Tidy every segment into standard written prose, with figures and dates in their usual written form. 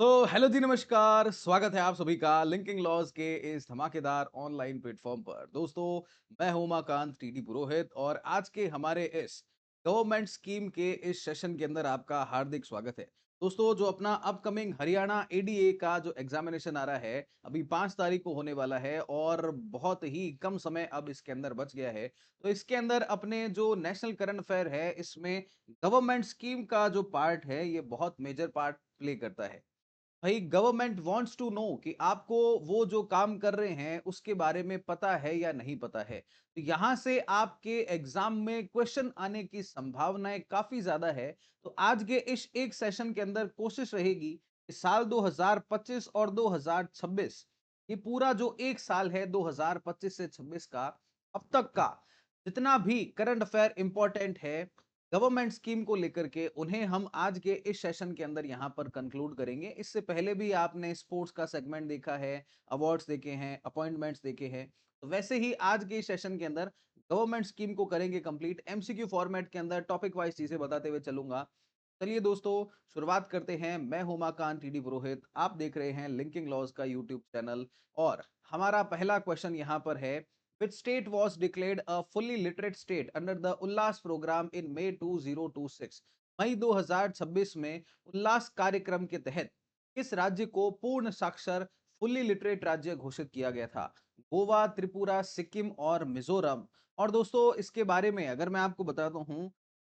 तो हेलो जी, नमस्कार। स्वागत है आप सभी का लिंकिंग लॉज के इस धमाकेदार ऑनलाइन प्लेटफॉर्म पर। दोस्तों, मैं हूं उमाकांत टीडी पुरोहित और आज के हमारे इस गवर्नमेंट स्कीम के इस सेशन के अंदर आपका हार्दिक स्वागत है। दोस्तों, जो अपना अपकमिंग हरियाणा एडीए का जो एग्जामिनेशन आ रहा है, अभी 5 तारीख को होने वाला है और बहुत ही कम समय अब इसके अंदर बच गया है। तो इसके अंदर अपने जो नेशनल करंट अफेयर है, इसमें गवर्नमेंट स्कीम का जो पार्ट है, ये बहुत मेजर पार्ट प्ले करता है। भाई, गवर्नमेंट वांट्स टू नो कि आपको वो जो काम कर रहे हैं उसके बारे में पता है या नहीं पता है। तो यहां से आपके एग्जाम में क्वेश्चन आने की संभावनाएं काफी ज्यादा है। तो आज के इस एक सेशन के अंदर कोशिश रहेगी कि साल 2025 और 2026, ये पूरा जो एक साल है 2025 से 26 का, अब तक का जितना भी करंट अफेयर इंपॉर्टेंट है गवर्नमेंट स्कीम को लेकर के, उन्हें हम आज के इस सेशन के अंदर यहां पर कंक्लूड करेंगे। इससे पहले भी आपने स्पोर्ट्स का सेगमेंट देखा है, अवार्ड्स देखे हैं, अपॉइंटमेंट्स देखे हैं। तो वैसे ही आज के इस सेशन के अंदर गवर्नमेंट स्कीम को करेंगे कंप्लीट। एमसीक्यू फॉर्मेट के अंदर टॉपिक वाइज चीजें बताते हुए चलूंगा। चलिए दोस्तों, शुरुआत करते हैं। मैं हुमाकांत टीडी पुरोहित, आप देख रहे हैं लिंकिंग लॉज का यूट्यूब चैनल। और हमारा पहला क्वेश्चन यहां पर है, which state was declared a fully literate state under the Ullas program in May 2026? मई 2026 में उल्लास कार्यक्रम के तहत किस राज्य को पूर्ण साक्षर फुल्ली लिटरेट राज्य घोषित किया गया था? गोवा, त्रिपुरा, सिक्किम और मिजोरम। और दोस्तों, इसके बारे में अगर मैं आपको बताता हूं,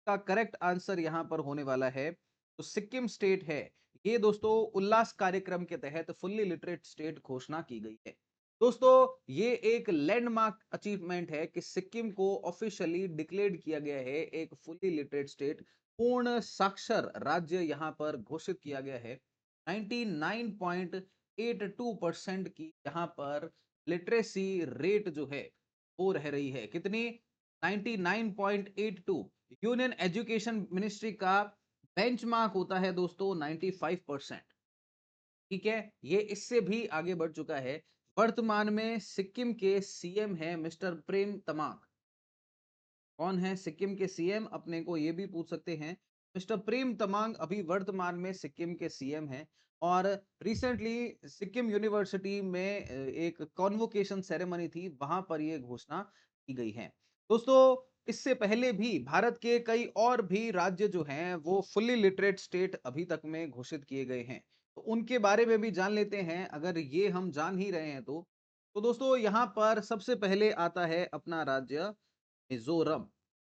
का करेक्ट आंसर यहां पर होने वाला है तो सिक्किम स्टेट है। ये दोस्तों उल्लास कार्यक्रम के तहत फुल्ली लिटरेट स्टेट घोषणा की गई है। दोस्तों, ये एक लैंडमार्क अचीवमेंट है कि सिक्किम को ऑफिशियली डिक्लेयर किया गया है एक फुल्ली लिटरेट स्टेट, पूर्ण साक्षर राज्य यहां पर घोषित किया गया है। 99.82% की यहां पर लिटरेसी रेट जो है वो रह रही है। कितनी? 99.82। यूनियन एजुकेशन मिनिस्ट्री का बेंचमार्क होता है दोस्तों 95%। ठीक है, ये इससे भी आगे बढ़ चुका है। वर्तमान में सिक्किम के सीएम है मिस्टर प्रेम तमांग। कौन है सिक्किम के सीएम? अपने को ये भी पूछ सकते हैं। मिस्टर प्रेम तमांग अभी वर्तमान में सिक्किम के सीएम हैं। और रिसेंटली सिक्किम यूनिवर्सिटी में एक कॉन्वोकेशन सेरेमनी थी, वहां पर ये घोषणा की गई है। दोस्तों, इससे पहले भी भारत के कई और भी राज्य जो हैं वो फुल्ली लिटरेट स्टेट अभी तक में घोषित किए गए हैं। तो उनके बारे में भी जान लेते हैं, अगर ये हम जान ही रहे हैं तो दोस्तों, यहाँ पर सबसे पहले आता है अपना राज्य मिजोरम।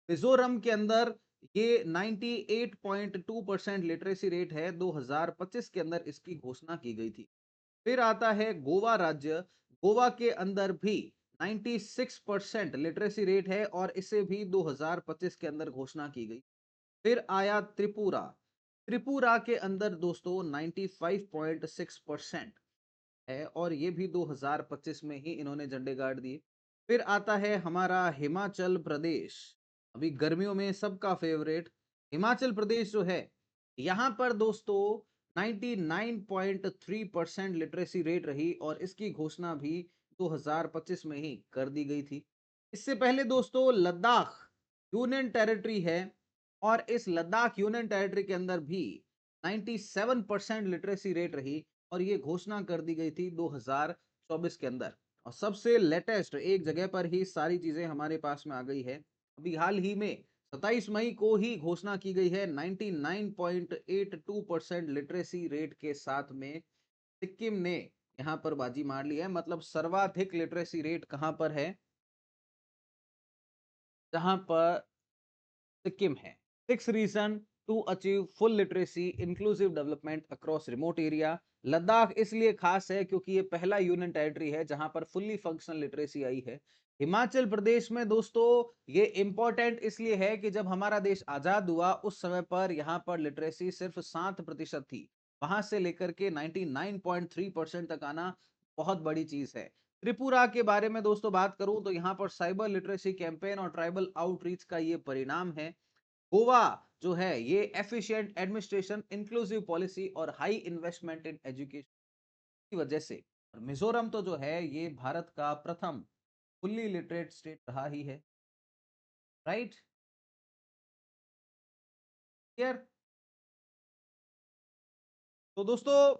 मिजोरम के अंदर ये 98.2% लिटरेसी रेट है, 2025 के अंदर इसकी घोषणा की गई थी। फिर आता है गोवा राज्य। गोवा के अंदर भी 96% लिटरेसी रेट है और इसे भी 2025 के अंदर घोषणा की गई। फिर आया त्रिपुरा। त्रिपुरा के अंदर दोस्तों 95.6% है और ये भी 2025 में ही इन्होंने झंडे गाड़ दिए। फिर आता है हमारा हिमाचल प्रदेश, अभी गर्मियों में सबका फेवरेट। हिमाचल प्रदेश जो है, यहाँ पर दोस्तों 99.3% लिटरेसी रेट रही और इसकी घोषणा भी 2025 में ही कर दी गई थी। इससे पहले दोस्तों लद्दाख यूनियन टेरिटरी है और इस लद्दाख यूनियन टेरिटरी के अंदर भी 97% लिटरेसी रेट रही और ये घोषणा कर दी गई थी 2024 के अंदर। और सबसे लेटेस्ट एक जगह पर ही सारी चीजें हमारे पास में आ गई है। अभी हाल ही में 27 मई को ही घोषणा की गई है 99.82% लिटरेसी रेट के साथ में सिक्किम ने यहाँ पर बाजी मार ली है। मतलब सर्वाधिक लिटरेसी रेट कहाँ पर है? जहां पर सिक्किम है। Six reason to achieve full literacy inclusive development across remote area. Ladakh इसलिए खास है क्योंकि ये पहला यूनियन टेरिटरी है जहां पर फुल्ली फंक्शनल लिटरेसी आई है। हिमाचल प्रदेश में दोस्तों ये इंपॉर्टेंट इसलिए है कि जब हमारा देश आजाद हुआ उस समय पर यहाँ पर लिटरेसी सिर्फ 7% थी। वहां से लेकर के 99.3% तक आना बहुत बड़ी चीज है। त्रिपुरा के बारे में दोस्तों बात करूं तो यहाँ पर साइबर लिटरेसी कैंपेन और ट्राइबल आउटरीच का ये परिणाम है। गोवा जो है ये एफिशिएंट एडमिनिस्ट्रेशन, इंक्लूसिव पॉलिसी और हाई इन्वेस्टमेंट इन एजुकेशन की वजह से। और मिजोरम तो जो है ये भारत का प्रथम फुल्ली लिटरेट स्टेट रहा ही है। राइट? क्लियर? तो दोस्तों,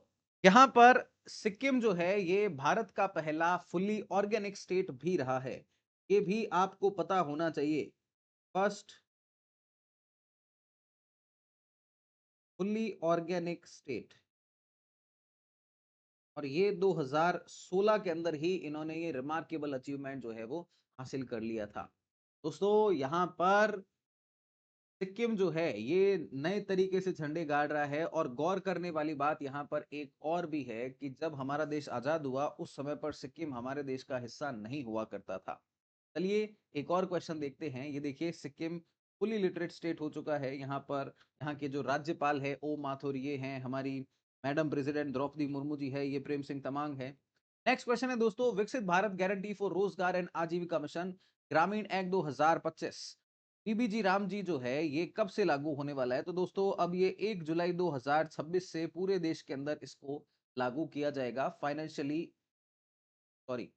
यहाँ पर सिक्किम जो है ये भारत का पहला फुल्ली ऑर्गेनिक स्टेट भी रहा है। ये भी आपको पता होना चाहिए। फर्स्ट फुल्ली ऑर्गेनिक स्टेट, और ये 2016 के अंदर ही इन्होंने ये रिमार्केबल अचीवमेंट जो है वो हासिल कर लिया था। दोस्तों यहाँ पर सिक्किम जो है ये नए तरीके से झंडे गाड़ रहा है, और गौर करने वाली बात यहाँ पर एक और भी है कि जब हमारा देश आजाद हुआ उस समय पर सिक्किम हमारे देश का हिस्सा नहीं हुआ करता था। चलिए एक और क्वेश्चन देखते हैं। ये देखिए सिक्किम फुली लिटरेट स्टेट हो चुका है। यहाँ पर यहाँ के जो राज्यपाल है ओ माथुर ये हैं, हमारी मैडम प्रेसिडेंट द्रौपदी मुर्मू जी है, ये प्रेम सिंह तमांग है। नेक्स्ट क्वेश्चन है दोस्तों, विकसित Bharat guarantee for Rozgar and Ajeevika mission ग्रामीण एक्ट 2025 पीबीजी राम जी जो है ये कब से लागू होने वाला है? तो दोस्तों अब ये 1 जुलाई 2026 से पूरे देश के अंदर इसको लागू किया जाएगा। फाइनेंशियली सॉरी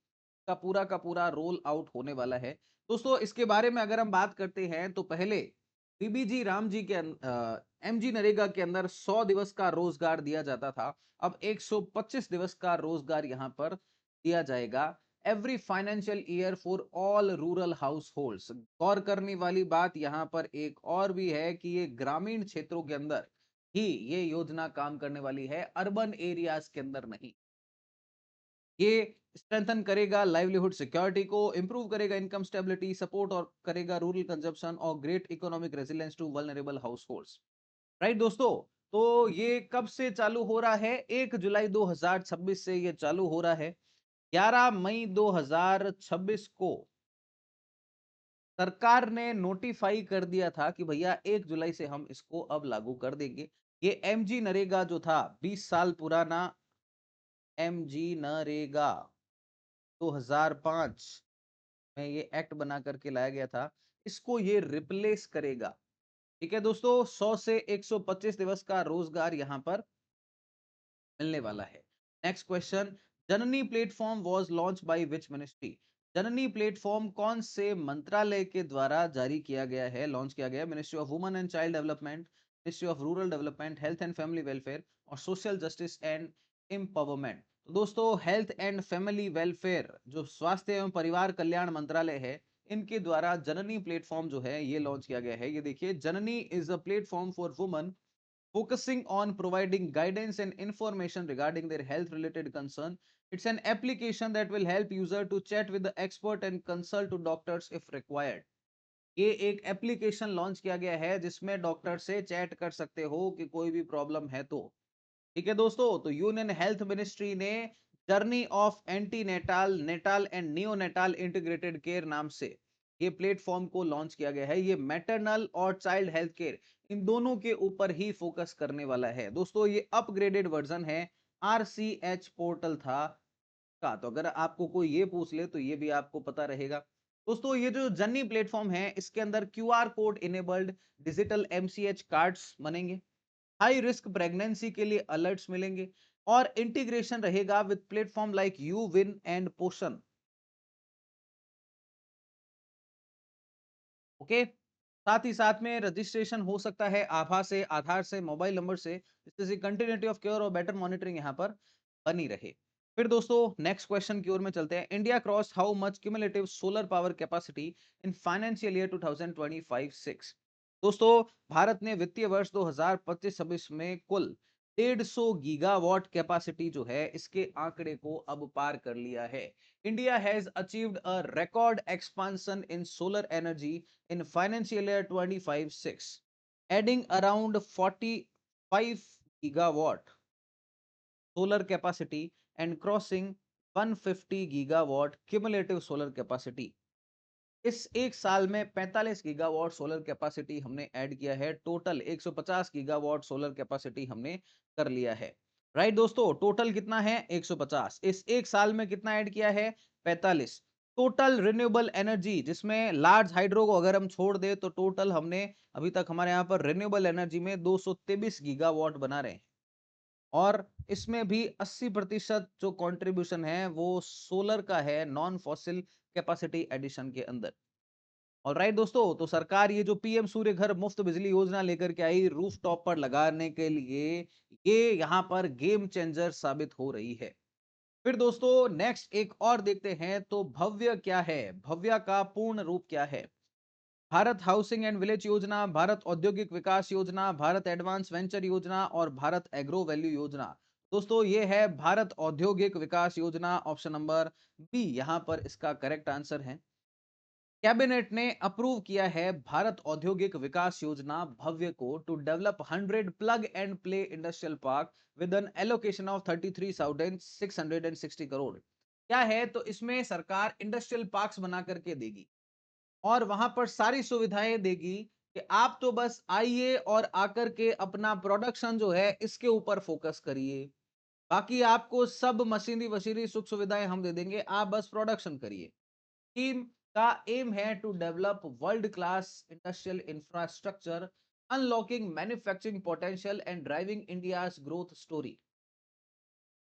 का पूरा रोल आउट होने वाला है। दोस्तों इसके बारे में अगर हम बात करते हैं तो पहले बीबीजी राम जी के एमजी नरेगा के अंदर 100 दिवस का रोजगार दिया जाता था। अब 125 दिवस का रोजगार यहाँ पर दिया जाएगा every financial year for all rural households. गौर करने वाली बात यहाँ पर एक और भी है कि ये ग्रामीण क्षेत्रों के अंदर ही ये योजना काम करने वाली है, अर्बन एरियाज के अंदर नहीं। ये स्ट्रेंथन करेगा लाइवलीहुड सिक्योरिटी को, इंप्रूव करेगा इनकम स्टेबिलिटी, सपोर्ट और करेगा रूरल कंजप्शन और great economic resilience to vulnerable households. Right दोस्तों, तो ये कब से चालू हो रहा है? 1 जुलाई 2026 से ये चालू हो रहा है। 11 मई 2026 को सरकार ने नोटिफाई कर दिया था कि भैया 1 जुलाई से हम इसको अब लागू कर देंगे। ये एमजी नरेगा जो था 20 साल पुराना एमजी नरेगा 2005 में ये एक्ट बना करके लाया गया था, इसको ये रिप्लेस करेगा। ठीक है दोस्तों, 100 से 125 दिवस का रोजगार यहां पर मिलने वाला है। Next question, Janani platform was launch by which ministry? Janani platform कौन से मंत्रालय के द्वारा जारी किया गया है, लॉन्च किया गया है? Ministry of women and child development, ministry of rural development, health and family welfare और सोशल जस्टिस एंड एम्पावरमेंट। तो दोस्तों हेल्थ एंड फैमिली वेलफेयर जो स्वास्थ्य एवं परिवार कल्याण मंत्रालय है, इनके द्वारा जननी प्लेटफॉर्म जो है ये लॉन्च किया गया है। ये देखिए, Janani is a platform for women focusing on providing guidance and information regarding their health related concern. It's an application that will help user to chat with the expert and consult to doctors if required. ये एक application launch किया गया है जिसमें doctor से chat कर सकते हो कि कोई भी प्रॉब्लम है तो। ठीक है दोस्तों, तो यूनियन हेल्थ मिनिस्ट्री ने journey of antenatal natal and neonatal integrated care नाम से ये प्लेटफॉर्म को लॉन्च किया गया है। ये मैटरनल और चाइल्ड हेल्थ केयर इन दोनों के ऊपर ही फोकस करने वाला है। दोस्तों ये अपग्रेडेड वर्जन है आरसीएच पोर्टल था का, तो अगर आपको कोई ये पूछ ले तो ये भी आपको पता रहेगा। दोस्तों ये जो जर्नी प्लेटफॉर्म है इसके अंदर QR code enabled digital MCH cards बनेंगे, हाई रिस्क प्रेगनेंसी के लिए अलर्ट्स मिलेंगे और इंटीग्रेशन रहेगा with platform like you win and पोषण। ओके, साथ ही साथ में रजिस्ट्रेशन हो सकता है आभा से, आधार से, मोबाइल नंबर से, जिससे कंटिन्यूटी ऑफ केयर और बेटर मॉनिटरिंग यहाँ पर बनी रहे। फिर दोस्तों नेक्स्ट क्वेश्चन की ओर में चलते हैं। India cross how much cumulative solar power capacity in financial year 2025-6? दोस्तों भारत ने वित्तीय वर्ष 2025-26 में कुल 150 गीगावाट कैपेसिटी जो है इसके आंकड़े को अब पार कर लिया है। India has achieved a record expansion in solar energy in financial year 25-6, adding around 45 gigawatt solar capacity and crossing 150 gigawatt cumulative solar capacity। इस एक साल में 45 गीगावाट सोलर कैपेसिटी हमने ऐड किया है। टोटल 150 गीगावाट सोलर कैपेसिटी हमने कर लिया है। राइट दोस्तों, टोटल कितना है? 150। इस एक साल में कितना ऐड किया है? 45। टोटल रिन्यूएबल एनर्जी जिसमें लार्ज हाइड्रो को अगर हम छोड़ दे तो टोटल हमने अभी तक हमारे यहाँ पर रिन्यूएबल एनर्जी में 223 गीगावाट बना रहे हैं, और इसमें भी 80% जो कंट्रीब्यूशन है वो सोलर का है नॉन फॉसिल कैपेसिटी एडिशन के अंदर। ऑलराइट दोस्तों, तो सरकार ये जो पीएम सूर्य घर मुफ्त बिजली योजना लेकर के आई रूफ टॉप पर लगाने के लिए, ये यहाँ पर गेम चेंजर साबित हो रही है। फिर दोस्तों नेक्स्ट एक और देखते हैं, तो भव्य क्या है, भव्य का पूर्ण रूप क्या है? भारत हाउसिंग एंड विलेज योजना, भारत औद्योगिक विकास योजना, भारत एडवांस वेंचर योजना और भारत एग्रो वैल्यू योजना। दोस्तों ये है भारत औद्योगिक विकास योजना, ऑप्शन नंबर बी यहां पर इसका करेक्ट आंसर है। कैबिनेट ने अप्रूव किया है भारत औद्योगिक विकास योजना भव्य को to develop 100 plug and play industrial park with an allocation of 33,660 crore. क्या है, तो इसमें सरकार इंडस्ट्रियल पार्क्स बना करके देगी और वहां पर सारी सुविधाएं देगी कि आप तो बस आइए और आकर के अपना प्रोडक्शन जो है इसके ऊपर फोकस करिए। बाकी आपको सब मशीनरी वशीनरी सुख सुविधाएं हम दे देंगे, आप बस प्रोडक्शन करिए। टीम का एम है to develop world class industrial infrastructure, unlocking manufacturing potential and driving India's growth story.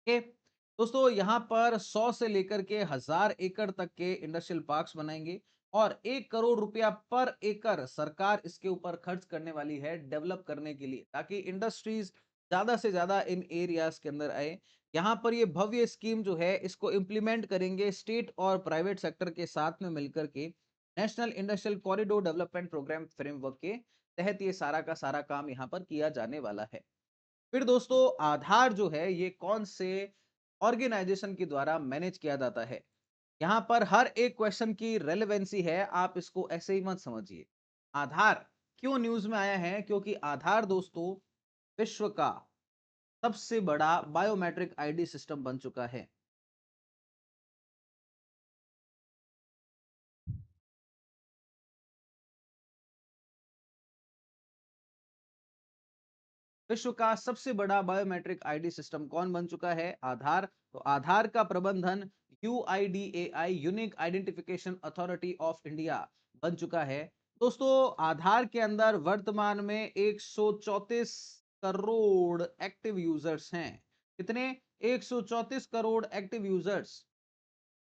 Okay दोस्तों, यहाँ पर 100 से लेकर के 1000 एकड़ तक के इंडस्ट्रियल पार्क्स बनाएंगे और 1 करोड़ रुपया पर एकड़ सरकार इसके ऊपर खर्च करने वाली है डेवलप करने के लिए, ताकि इंडस्ट्रीज ज्यादा से ज्यादा इन एरियाज के अंदर आए। यहाँ पर ये भव्य स्कीम जो है इसको इम्प्लीमेंट करेंगे स्टेट और प्राइवेट सेक्टर के साथ में मिलकर के, national industrial corridor development program framework के तहत ये सारा का सारा काम यहाँ पर किया जाने वाला है। फिर दोस्तों आधार जो है ये कौन से ऑर्गेनाइजेशन के द्वारा मैनेज किया जाता है? यहां पर हर एक क्वेश्चन की रेलेवेंसी है, आप इसको ऐसे ही मत समझिए। आधार क्यों न्यूज में आया है? क्योंकि आधार दोस्तों विश्व का सबसे बड़ा बायोमेट्रिक आईडी सिस्टम बन चुका है। विश्व का सबसे बड़ा बायोमेट्रिक आईडी सिस्टम कौन बन चुका है? आधार। तो आधार का प्रबंधन UIDAI unique identification authority of India बन चुका है। दोस्तों आधार के अंदर वर्तमान में 134 करोड़ एक्टिव यूजर्स हैं। कितने? 134 करोड़ एक्टिव यूजर्स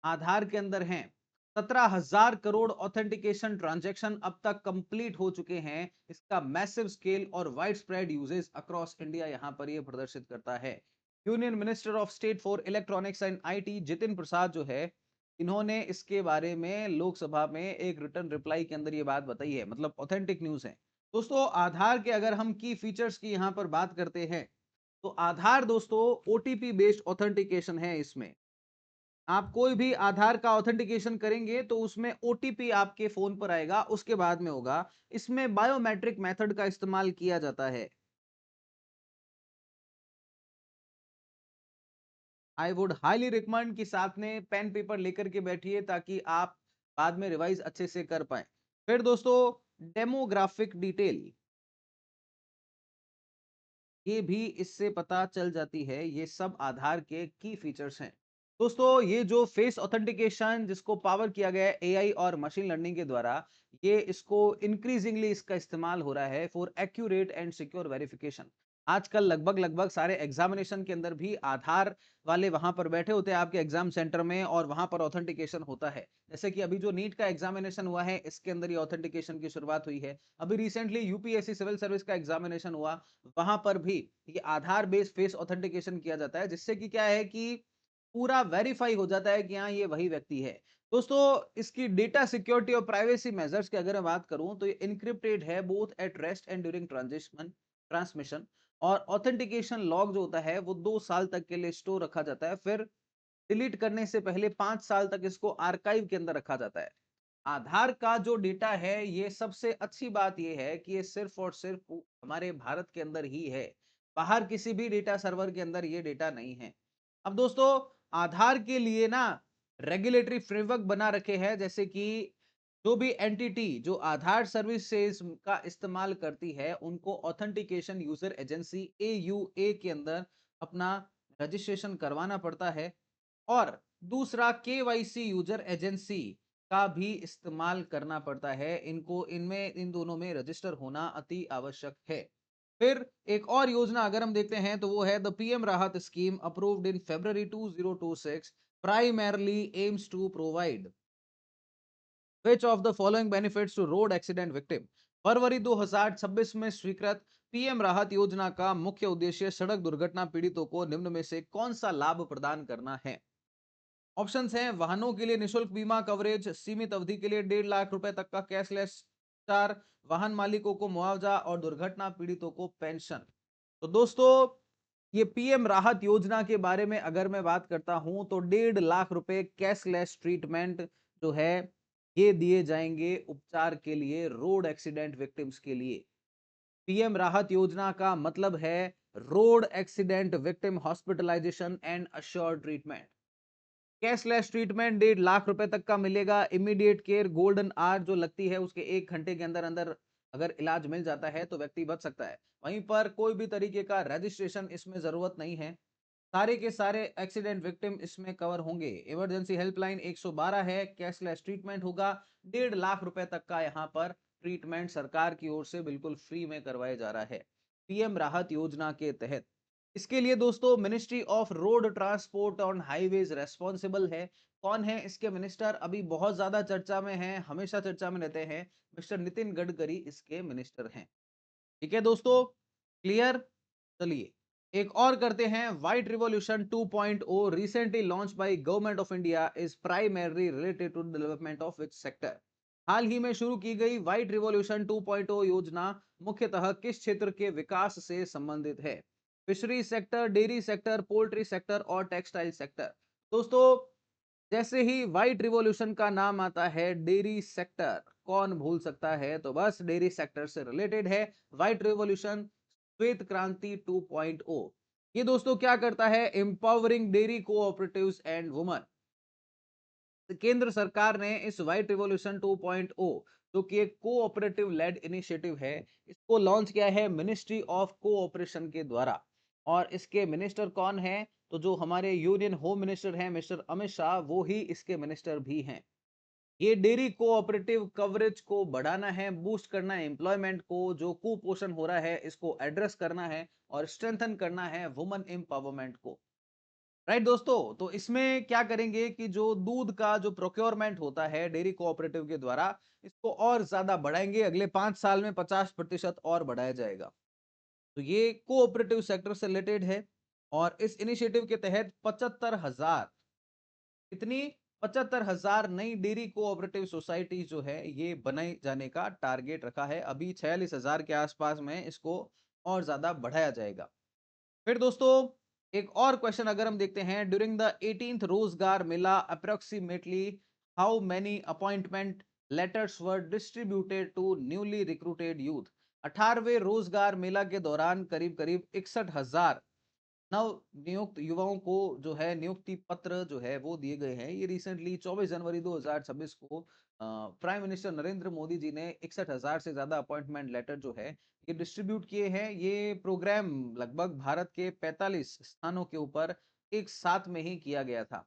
आधार के अंदर हैं। 17,000 करोड़ ऑथेंटिकेशन ट्रांजैक्शन अब तक कंप्लीट हो चुके हैं। इसका मैसिव स्केल और widespread uses across India यहां पर यह प्रदर्शित करता है। Union minister of state for electronics and IT Jitin Prasada जो है, इन्होंने इसके बारे में लोकसभा में एक रिटर्न रिप्लाई के अंदर ये बात बताई है, मतलब ऑथेंटिक न्यूज है। दोस्तों आधार के अगर हम की फीचर्स की यहां पर बात करते हैं, तो आधार दोस्तों ओटीपी बेस्ड ऑथेंटिकेशन है। इसमें आप कोई भी आधार का ऑथेंटिकेशन करेंगे तो उसमें ओटीपी आपके फोन पर आएगा, उसके बाद में होगा। इसमें बायोमेट्रिक मेथड का इस्तेमाल किया जाता है। आई वुड हाईली रिकमेंड कि साथ में पेन पेपर लेकर के बैठिए ताकि आप बाद में रिवाइज अच्छे से कर पाए। फिर दोस्तों डेमोग्राफिक डिटेल ये भी इससे पता चल जाती है, ये सब आधार के की फीचर्स हैं। दोस्तों ये जो फेस ऑथेंटिकेशन जिसको पावर किया गया है एआई और मशीन लर्निंग के द्वारा, ये इसको इंक्रीजिंगली इसका इस्तेमाल हो रहा है for accurate and secure verification. आजकल लगभग लगभग सारे एग्जामिनेशन के अंदर भी आधार वाले वहां पर बैठे होते हैं आपके एग्जाम सेंटर में और वहां पर ऑथेंटिकेशन होता है। जैसे कि अभी जो नीट का एग्जामिनेशन हुआ है इसके अंदर ये ऑथेंटिकेशन की शुरुआत हुई है। अभी रिसेंटली यूपीएससी सिविल सर्विस का एग्जामिनेशन हुआ, वहां पर भी ये आधार बेस्ड फेस ऑथेंटिकेशन किया जाता है, जिससे कि क्या है कि पूरा वेरीफाई हो जाता है कि हाँ ये वही व्यक्ति है। दोस्तों इसकी डेटा सिक्योरिटी और प्राइवेसी मेजर्स की अगर मैं बात करूं तो ये इनक्रिप्टेड है both at rest and during transition transmission. और ऑथेंटिकेशन लॉग जो होता है वो 2 साल तक के लिए स्टोर रखा जाता है, फिर डिलीट करने से पहले 5 साल तक इसको आर्काइव के अंदर रखा जाता है। आधार का जो डेटा है, ये सबसे अच्छी बात ये है कि ये सिर्फ और सिर्फ हमारे भारत के अंदर ही है। बाहर किसी भी डेटा सर्वर के अंदर ये डेटा नहीं है। अब दोस्तों आधार के लिए ना रेगुलेटरी फ्रेमवर्क बना रखे हैं, जैसे कि जो भी एंटिटी जो आधार सर्विसेज का इस्तेमाल करती है उनको ऑथेंटिकेशन यूजर एजेंसी एयूए के अंदर अपना रजिस्ट्रेशन करवाना पड़ता है। और दूसरा केवाईसी यूजर एजेंसी का भी इस्तेमाल करना पड़ता है। इनको इनमें इन दोनों में रजिस्टर होना अति आवश्यक है। फिर एक और योजना अगर हम देखते हैं तो वो है द पीएम राहत scheme approved in February 2026 primarily aims to provide which of the following benefits to road accident victim। फरवरी 2026 में स्वीकृत पीएम राहत योजना का मुख्य उद्देश्य सड़क दुर्घटना पीड़ितों को निम्न में से कौन सा लाभ प्रदान करना है? ऑप्शंस हैं वाहनों के लिए निशुल्क बीमा कवरेज, सीमित अवधि के लिए 1.5 लाख रुपए तक का कैशलेस चार, वाहन मालिकों को मुआवजा और दुर्घटना पीड़ितों को पेंशन। तो दोस्तों, ये पीएम राहत योजना के बारे में अगर मैं बात करता हूं तो 1.5 लाख रुपए कैशलेस ट्रीटमेंट जो है ये दिए जाएंगे उपचार के लिए रोड एक्सीडेंट विक्टिम्स के लिए। पीएम राहत योजना का मतलब है road accident victim hospitalisation and assured treatment. Cashless treatment 1.5 lakh रुपए तक का मिलेगा। इमीडिएट केयर गोल्डन आवर जो लगती है उसके 1 घंटे के अंदर अंदर अगर इलाज मिल जाता है तो व्यक्ति बच सकता है। वहीं पर कोई भी तरीके का रजिस्ट्रेशन इसमें जरूरत नहीं है। सारे के सारे एक्सीडेंट विक्टिम इसमें कवर होंगे। इमरजेंसी हेल्पलाइन 112 है। कैशलेस ट्रीटमेंट होगा। 1.5 लाख रुपए तक का यहाँ पर ट्रीटमेंट सरकार की ओर से बिल्कुल फ्री में करवाया जा रहा है पीएम राहत योजना के तहत। इसके लिए दोस्तों ministry of road transport on highways responsible है। कौन है इसके मिनिस्टर? अभी बहुत ज्यादा चर्चा में है, हमेशा चर्चा में रहते हैं। मिस्टर नितिन गडकरी इसके मिनिस्टर हैं। ठीक है दोस्तों, क्लियर? चलिए एक और करते हैं। White revolution 2.0 recently launch by government of India is primarily related to development of which sector? हाल ही में शुरू की गई व्हाइट रिवॉल्यूशन 2.0 योजना मुख्यतः किस क्षेत्र के विकास से संबंधित है? Fishery sector, dairy sector, poultry sector और टेक्सटाइल सेक्टर। दोस्तों, जैसे ही व्हाइट रिवॉल्यूशन का नाम आता है डेयरी सेक्टर, कौन भूल सकता है? तो बस डेयरी सेक्टर से रिलेटेड है व्हाइट रिवॉल्यूशन, श्वेत क्रांति 2.0। ये दोस्तों क्या करता है? Empowering dairy cooperatives and women. केंद्र सरकार ने इस व्हाइट रिवॉल्यूशन 2.0 जो कि एक कोऑपरेटिव लेड इनिशिएटिव है, इसको लॉन्च किया है मिनिस्ट्री ऑफ कोऑपरेशन के द्वारा। और इसके मिनिस्टर कौन है? तो जो हमारे यूनियन होम मिनिस्टर हैं मिस्टर अमित शाह, वो ही इसके मिनिस्टर भी हैं। ये डेयरी कोऑपरेटिव कवरेज को बढ़ाना है, बूस्ट करना है एम्प्लॉयमेंट को, जो कुपोषण हो रहा है इसको एड्रेस करना है और स्ट्रेंथन करना है वुमेन एम्पावरमेंट को। राइट दोस्तों, तो इसमें क्या करेंगे कि जो दूध का जो प्रोक्योरमेंट होता है डेयरी कोऑपरेटिव के द्वारा, इसको और ज्यादा बढ़ाएंगे। अगले 5 साल में 50% और बढ़ाया जाएगा। तो ये कोऑपरेटिव सेक्टर से रिलेटेड है। और इस इनिशिएटिव के तहत 75,000, इतनी 75,000 नई डेयरी कोऑपरेटिव सोसाइटी जो है ये बनाए जाने का टारगेट रखा है। अभी 46,000 के आसपास में इसको और ज्यादा बढ़ाया जाएगा। फिर दोस्तों, एक और क्वेश्चन अगर हम देखते हैं, during the 18th Rozgar Mela approximately how many appointment letters were distributed to newly recruited youth? 18वें रोजगार मेला के दौरान करीब करीब 61,000 नव नियुक्त युवाओं को जो है नियुक्ति पत्र जो है वो दिए गए हैं। ये रिसेंटली 24 जनवरी 2026 को प्राइम मिनिस्टर नरेंद्र मोदी जी ने 61,000 से ज्यादा अपॉइंटमेंट लेटर जो है ये डिस्ट्रीब्यूट किए हैं। ये प्रोग्राम लगभग भारत के 45 स्थानों के ऊपर एक साथ में ही किया गया था।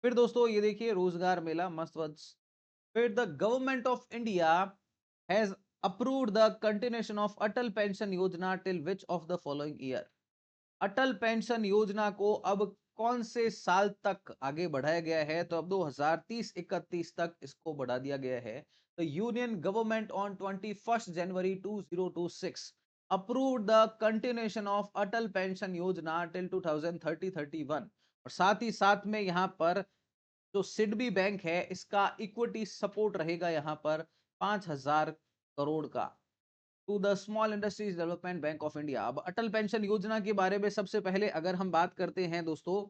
फिर दोस्तों ये देखिए रोजगार मेला मस्त वस्त। फिर the government of India has approved the continuation of Atal pension Yojana till which of the following year? Atal pension Yojana को अब कौन से साल तक आगे बढ़ाया गया है? तो अब 2030-31 तक इसको बढ़ा दिया गया है। तो union government on 21 January 2026 approved the continuation of Atal pension Yojana till 2030-31। और साथ ही साथ में यहाँ पर जो सिडबी बैंक है इसका इक्विटी सपोर्ट रहेगा यहाँ पर 5,000 करोड़ का to the small industries development bank of India. अब अटल पेंशन योजना के बारे में सबसे पहले अगर हम बात करते हैं दोस्तों,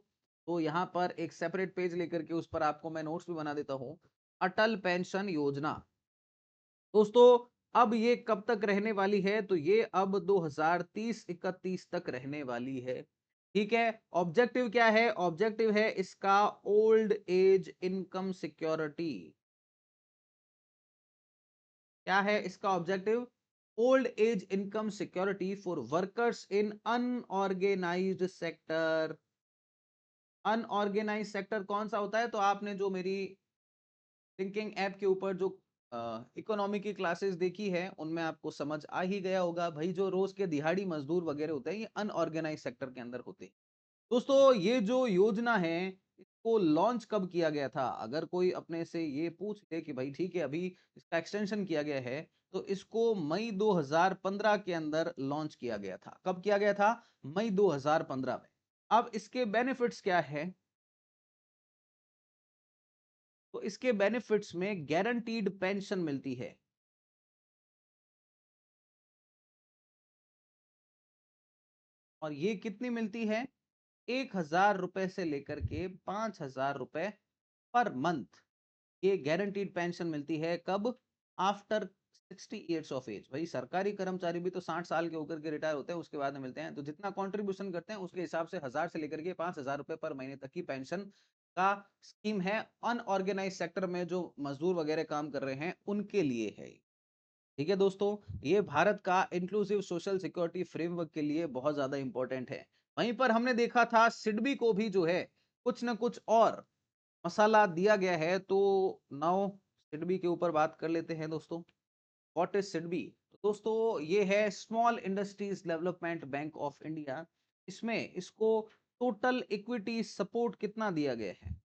तो यहाँ पर एक सेपरेट पेज लेकर के उस पर आपको मैं नोट्स भी बना देता हूं। अटल पेंशन योजना दोस्तों अब ये कब तक रहने वाली है? तो ये अब 2030-31 तक रहने वाली है। ठीक है, ऑब्जेक्टिव क्या है? ऑब्जेक्टिव है इसका ओल्ड एज इनकम सिक्योरिटी। क्या है इसका objective? Old age income security for workers in unorganised sector. Unorganised sector कौन सा होता है? तो आपने जो मेरी थिंकिंग ऐप के ऊपर जो इकोनॉमी की क्लासेस देखी है उनमें आपको समझ आ ही गया होगा भाई, जो रोज के दिहाड़ी मजदूर वगैरह होते हैं ये अनऑर्गेनाइज सेक्टर के अंदर होते हैं। दोस्तों ये जो योजना है इसको लॉन्च कब किया गया था? अगर कोई अपने से ये पूछ ले कि भाई ठीक है अभी इसका एक्सटेंशन किया गया है तो इसको मई 2015 के अंदर लॉन्च किया गया था। कब किया गया था? मई 2015 में। अब इसके बेनिफिट्स क्या है? तो इसके बेनिफिट्स में गारंटीड पेंशन मिलती है। और ये कितनी मिलती है? 1,000 रुपए से लेकर के 5,000 रुपए पर मंथ। ये गारंटीड पेंशन मिलती है कब? After 60 years of age. भाई सरकारी कर्मचारी भी तो 60 साल के होकर के रिटायर होते हैं, उसके बाद में मिलते हैं। तो जितना कंट्रीब्यूशन करते हैं उसके हिसाब से 1,000 से लेकर के 5,000 रुपए पर महीने तक की पेंशन का स्कीम है। अनऑर्गेनाइज सेक्टर में जो मजदूर वगैरह काम कर रहे हैं उनके लिए है। ठीक है दोस्तों, ये भारत का इंक्लूसिव सोशल सिक्योरिटी फ्रेमवर्क के लिए बहुत ज्यादा इंपॉर्टेंट है। वहीं पर हमने देखा था सिडबी को भी जो है कुछ ना कुछ और मसाला दिया गया है। तो नाउ सिडबी के ऊपर बात कर लेते हैं दोस्तों। What is SIDBI? दोस्तों ये है small industries development bank of India. इसमें इसको टोटल इक्विटी सपोर्ट कितना दिया गया है?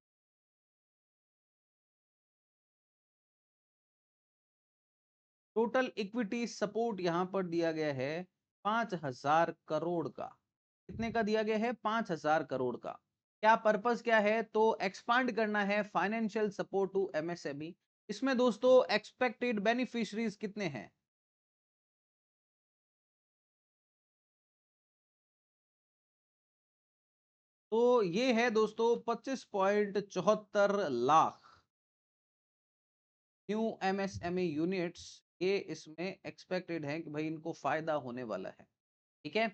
टोटल इक्विटी सपोर्ट यहां पर दिया गया है 5,000 करोड़ का। कितने का दिया गया है? 5,000 करोड़ का। क्या पर्पस क्या है? तो एक्सपांड करना है फाइनेंशियल सपोर्ट टू एमएसएमई। इसमें दोस्तों एक्सपेक्टेड बेनिफिशियरीज कितने हैं? तो ये है दोस्तों 25.74 लाख न्यू एमएसएमई यूनिट्स। ये इसमें एक्सपेक्टेड है कि भाई इनको फायदा होने वाला है। ठीक है,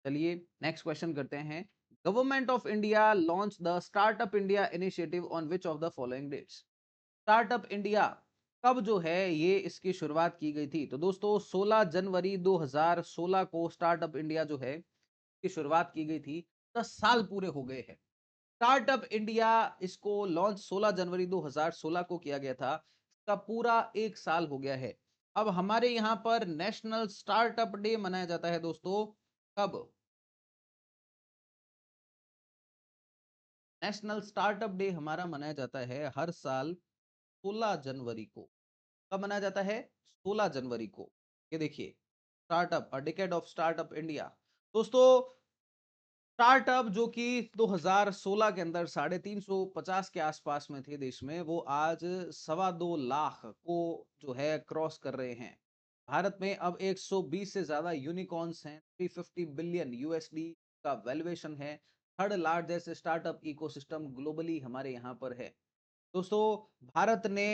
चलिए नेक्स्ट क्वेश्चन करते हैं। Government of India launch the startup India initiative on which of the following dates? Startup India कब जो है ये इसकी शुरुआत की गई थी? तो दोस्तों 16 जनवरी 2016 को स्टार्टअप इंडिया जो है की शुरुआत की गई थी। 10 साल पूरे हो गए हैं। स्टार्टअप इंडिया इसको लॉन्च 16 जनवरी 2016 को किया गया था। इसका पूरा 1 साल हो गया है। अब हमारे यहाँ पर नेशनल स्टार्टअप डे मनाया जाता है दोस्तों। कब? नेशनल स्टार्टअप डे हमारा मनाया जाता है हर साल 16 जनवरी को। कब मनाया जाता है? 16 जनवरी को। ये देखिए, startup a decade of startup India. दोस्तों स्टार्टअप जो कि 2016 के अंदर 350 के आसपास में थे देश में, वो आज 2.25 लाख को जो है क्रॉस कर रहे हैं। भारत में अब 120 से ज्यादा यूनिकॉर्न्स हैं। 350 बिलियन यूएसडी का वैल्यूएशन है। Third largest startup ecosystem globally हमारे यहाँ पर है। दोस्तों भारत ने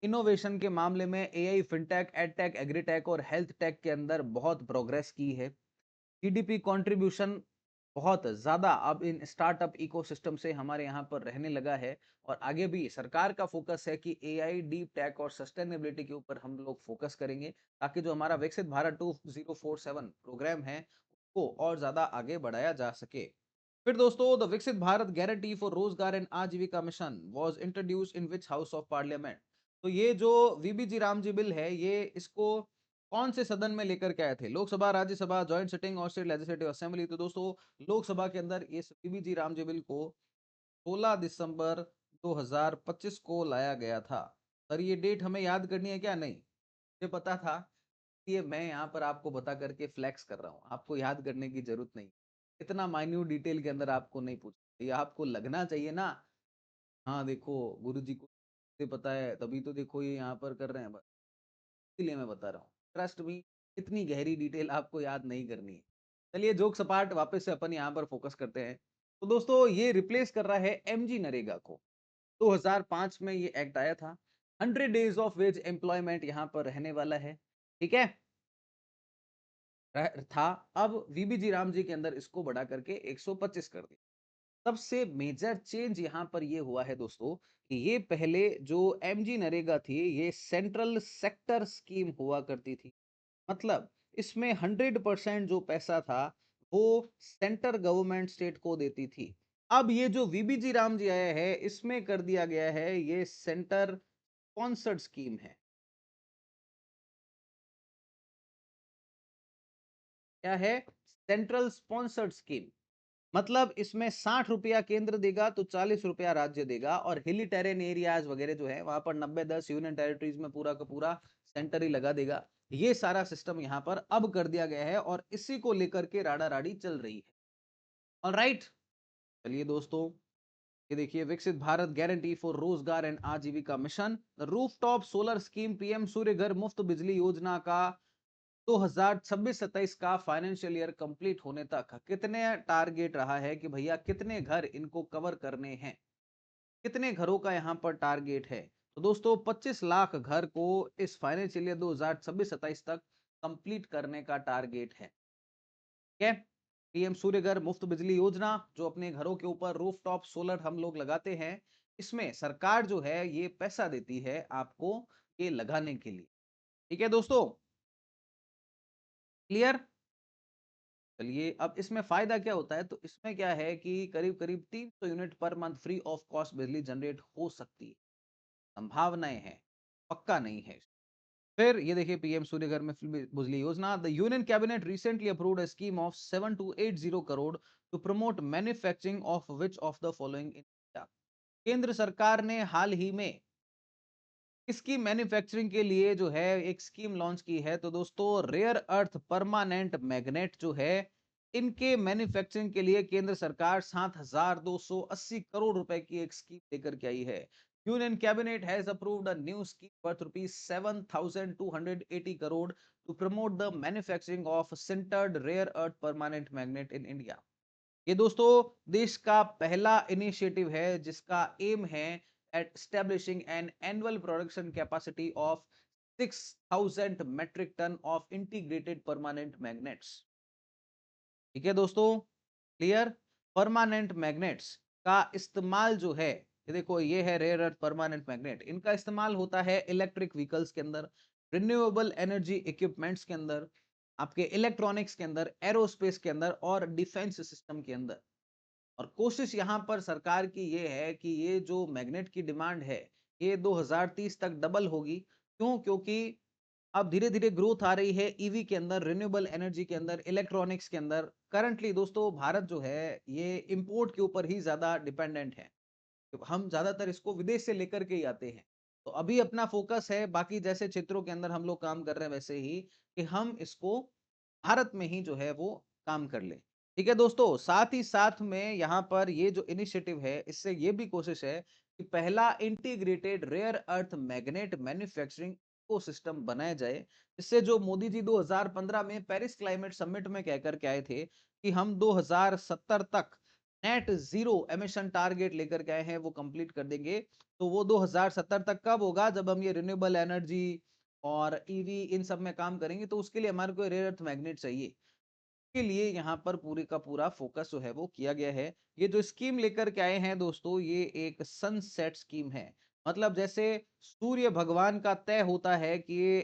इनोवेशन के मामले में एआई, फिनटेक, एडटेक, एग्रीटेक और हेल्थ टेक के अंदर बहुत प्रोग्रेस की है। जीडीपी कंट्रीब्यूशन बहुत ज़्यादा अब इन स्टार्टअप इकोसिस्टम से हमारे यहाँ पर रहने लगा है। और आगे भी सरकार का फोकस है कि एआई, डीप टेक और सस्टेनेबिलिटी के ऊपर हम लोग फोकस करेंगे, ताकि जो हमारा विकसित भारत 2047 प्रोग्राम है उसको और ज़्यादा आगे बढ़ाया जा सके। फिर दोस्तों द विकसित Bharat guarantee for Rozgar and Ajeevika mission was introduce in which house of parliament? तो ये जो वीबीजी रामजी बिल है, ये इसको कौन से सदन में लेकर के आए थे? लोकसभा, राज्यसभा, जॉइंट सिटिंग और स्टेट लेजिस्लेटिव असेंबली। तो दोस्तों लोकसभा के अंदर इस वीबीजी रामजी बिल को 16 दिसंबर 2025 को लाया गया था। सर ये डेट हमें याद करनी है क्या? नहीं, मुझे पता था। ये मैं यहाँ पर आपको बता करके फ्लेक्स कर रहा हूँ, आपको याद करने की जरूरत नहीं। इतना माइन्यूट डिटेल के अंदर आपको नहीं पूछ, ये आपको लगना चाहिए ना। हाँ देखो, गुरुजी को ये पता है तभी तो देखो ये यहाँ पर कर रहे हैं, बस इसीलिए मैं बता रहा हूँ। ट्रस्ट मी, इतनी गहरी डिटेल आपको याद नहीं करनी है। चलिए जोक सपाट, वापस से अपन यहाँ पर फोकस करते हैं। तो दोस्तों ये रिप्लेस कर रहा है एमजी नरेगा को। 2005 में ये एक्ट आया था। 100 डेज ऑफ वेज एम्प्लॉयमेंट यहाँ पर रहने वाला है। ठीक है, था। अब वीबीजी राम जी के अंदर इसको बढ़ा करके 125 कर दिया। सबसे मेजर चेंज यहाँ पर ये हुआ है दोस्तों कि ये पहले जो एमजी नरेगा थी, ये सेंट्रल सेक्टर स्कीम हुआ करती थी। मतलब इसमें 100% जो पैसा था वो सेंटर गवर्नमेंट स्टेट को देती थी। अब ये जो वीबीजी राम जी आया है, इसमें कर दिया गया है ये सेंटर स्पॉन्सर्ड स्कीम है। क्या है? Central sponsored scheme. मतलब इसमें 60 रुपया केंद्र देगा तो 40 रुपया राज्य देगा। और हिली टेरेन एरियाज वगैरह जो है वहां पर 90-10 यूनियन टेरिटरीज में पूरा का पूरा सेंटर ही लगा देगा। ये सारा सिस्टम यहाँ पर अब कर दिया गया है और इसी को लेकर के राड़ा-राड़ी चल रही है। ऑलराइट, चलिए दोस्तों, ये देखिए Viksit Bharat guarantee for Rozgar and Ajeevika mission, rooftop solar scheme, PM Surya Ghar Muft बिजली योजना का 2026-27 का फाइनेंशियल ईयर कंप्लीट होने तक कितने टारगेट रहा है कि भैया कितने घर इनको कवर करने हैं, कितने घरों का यहाँ पर टारगेट है। तो दोस्तों 25 लाख घर को इस फाइनेंशियल ईयर 2026-27 तक कंप्लीट करने का टारगेट है। ठीक है, पीएम सूर्यघर मुफ्त बिजली योजना जो अपने घरों के ऊपर रूफटॉप सोलर हम लोग लगाते हैं, इसमें सरकार जो है ये पैसा देती है आपको ये लगाने के लिए। ठीक है दोस्तों, क्लियर। चलिए अब इसमें फायदा क्या होता है, तो इसमें क्या है कि करीब करीब 300 unit per month free of cost बिजली जनरेट हो सकती है। संभावनाएं हैं, पक्का नहीं है। फिर ये देखिए पीएम सूर्यघर में बिजली योजना, the union cabinet recently approved a scheme of 7280 crore to promote manufacturing of which of the following in India. केंद्र सरकार ने हाल ही में इसकी मैन्युफैक्चरिंग के लिए जो है एक स्कीम लॉन्च की है। तो दोस्तों रेयर अर्थ परमानेंट मैग्नेट जो है, इनके मैन्युफैक्चरिंग के लिए केंद्र सरकार 7280 करोड़ रुपए की एक स्कीम लेकर के आई है। Union cabinet has approved a new scheme worth rupees 7280 crore to promote the manufacturing of sintered rare earth permanent magnet in India. ये दोस्तों देश का पहला इनिशिएटिव है जिसका एम है at establishing an annual production capacity of 6000 metric ton of integrated permanent magnets। ठीक है दोस्तों, क्लियर। परमानेंट मैग्नेट्स का इस्तेमाल जो है, ये देखो ये है रेयर अर्थ परमानेंट मैग्नेट, इनका इस्तेमाल होता है इलेक्ट्रिक व्हीकल्स के अंदर, रिन्यूएबल एनर्जी इक्विपमेंट्स के अंदर, आपके इलेक्ट्रॉनिक्स के अंदर, एरोस्पेस के अंदर और डिफेंस सिस्टम के अंदर। और कोशिश यहाँ पर सरकार की ये है कि ये जो मैग्नेट की डिमांड है ये 2030 तक डबल होगी। क्यों? क्योंकि अब धीरे धीरे ग्रोथ आ रही है ईवी के अंदर, रिन्यूएबल एनर्जी के अंदर, इलेक्ट्रॉनिक्स के अंदर। करंटली दोस्तों भारत जो है ये इंपोर्ट के ऊपर ही ज्यादा डिपेंडेंट है, तो हम ज्यादातर इसको विदेश से लेकर के ही आते हैं। तो अभी अपना फोकस है बाकी जैसे क्षेत्रों के अंदर हम लोग काम कर रहे हैं वैसे ही, कि हम इसको भारत में ही जो है वो काम कर ले। ठीक है दोस्तों, साथ ही साथ में यहाँ पर ये जो इनिशिएटिव है इससे ये भी कोशिश है कि पहला integrated rare earth magnet manufacturing ecosystem बनाया जाए, जिससे जो मोदी जी 2015 में पेरिस क्लाइमेट समिट में कहकर के आए थे कि हम 2070 तक नेट जीरो एमिशन टारगेट लेकर के आए हैं वो कंप्लीट कर देंगे। तो वो 2070 तक कब होगा? जब हम ये रिन्यूएबल एनर्जी और ईवी इन सब में काम करेंगे, तो उसके लिए हमारे को रेयर अर्थ मैग्नेट चाहिए। के लिए यहाँ पर पूरे का पूरा फोकस जो है वो किया गया है। ये जो स्कीम लेकर के आए हैं दोस्तों, ये एक सनसेट स्कीम है। मतलब जैसे सूर्य भगवान का तय होता है कि ये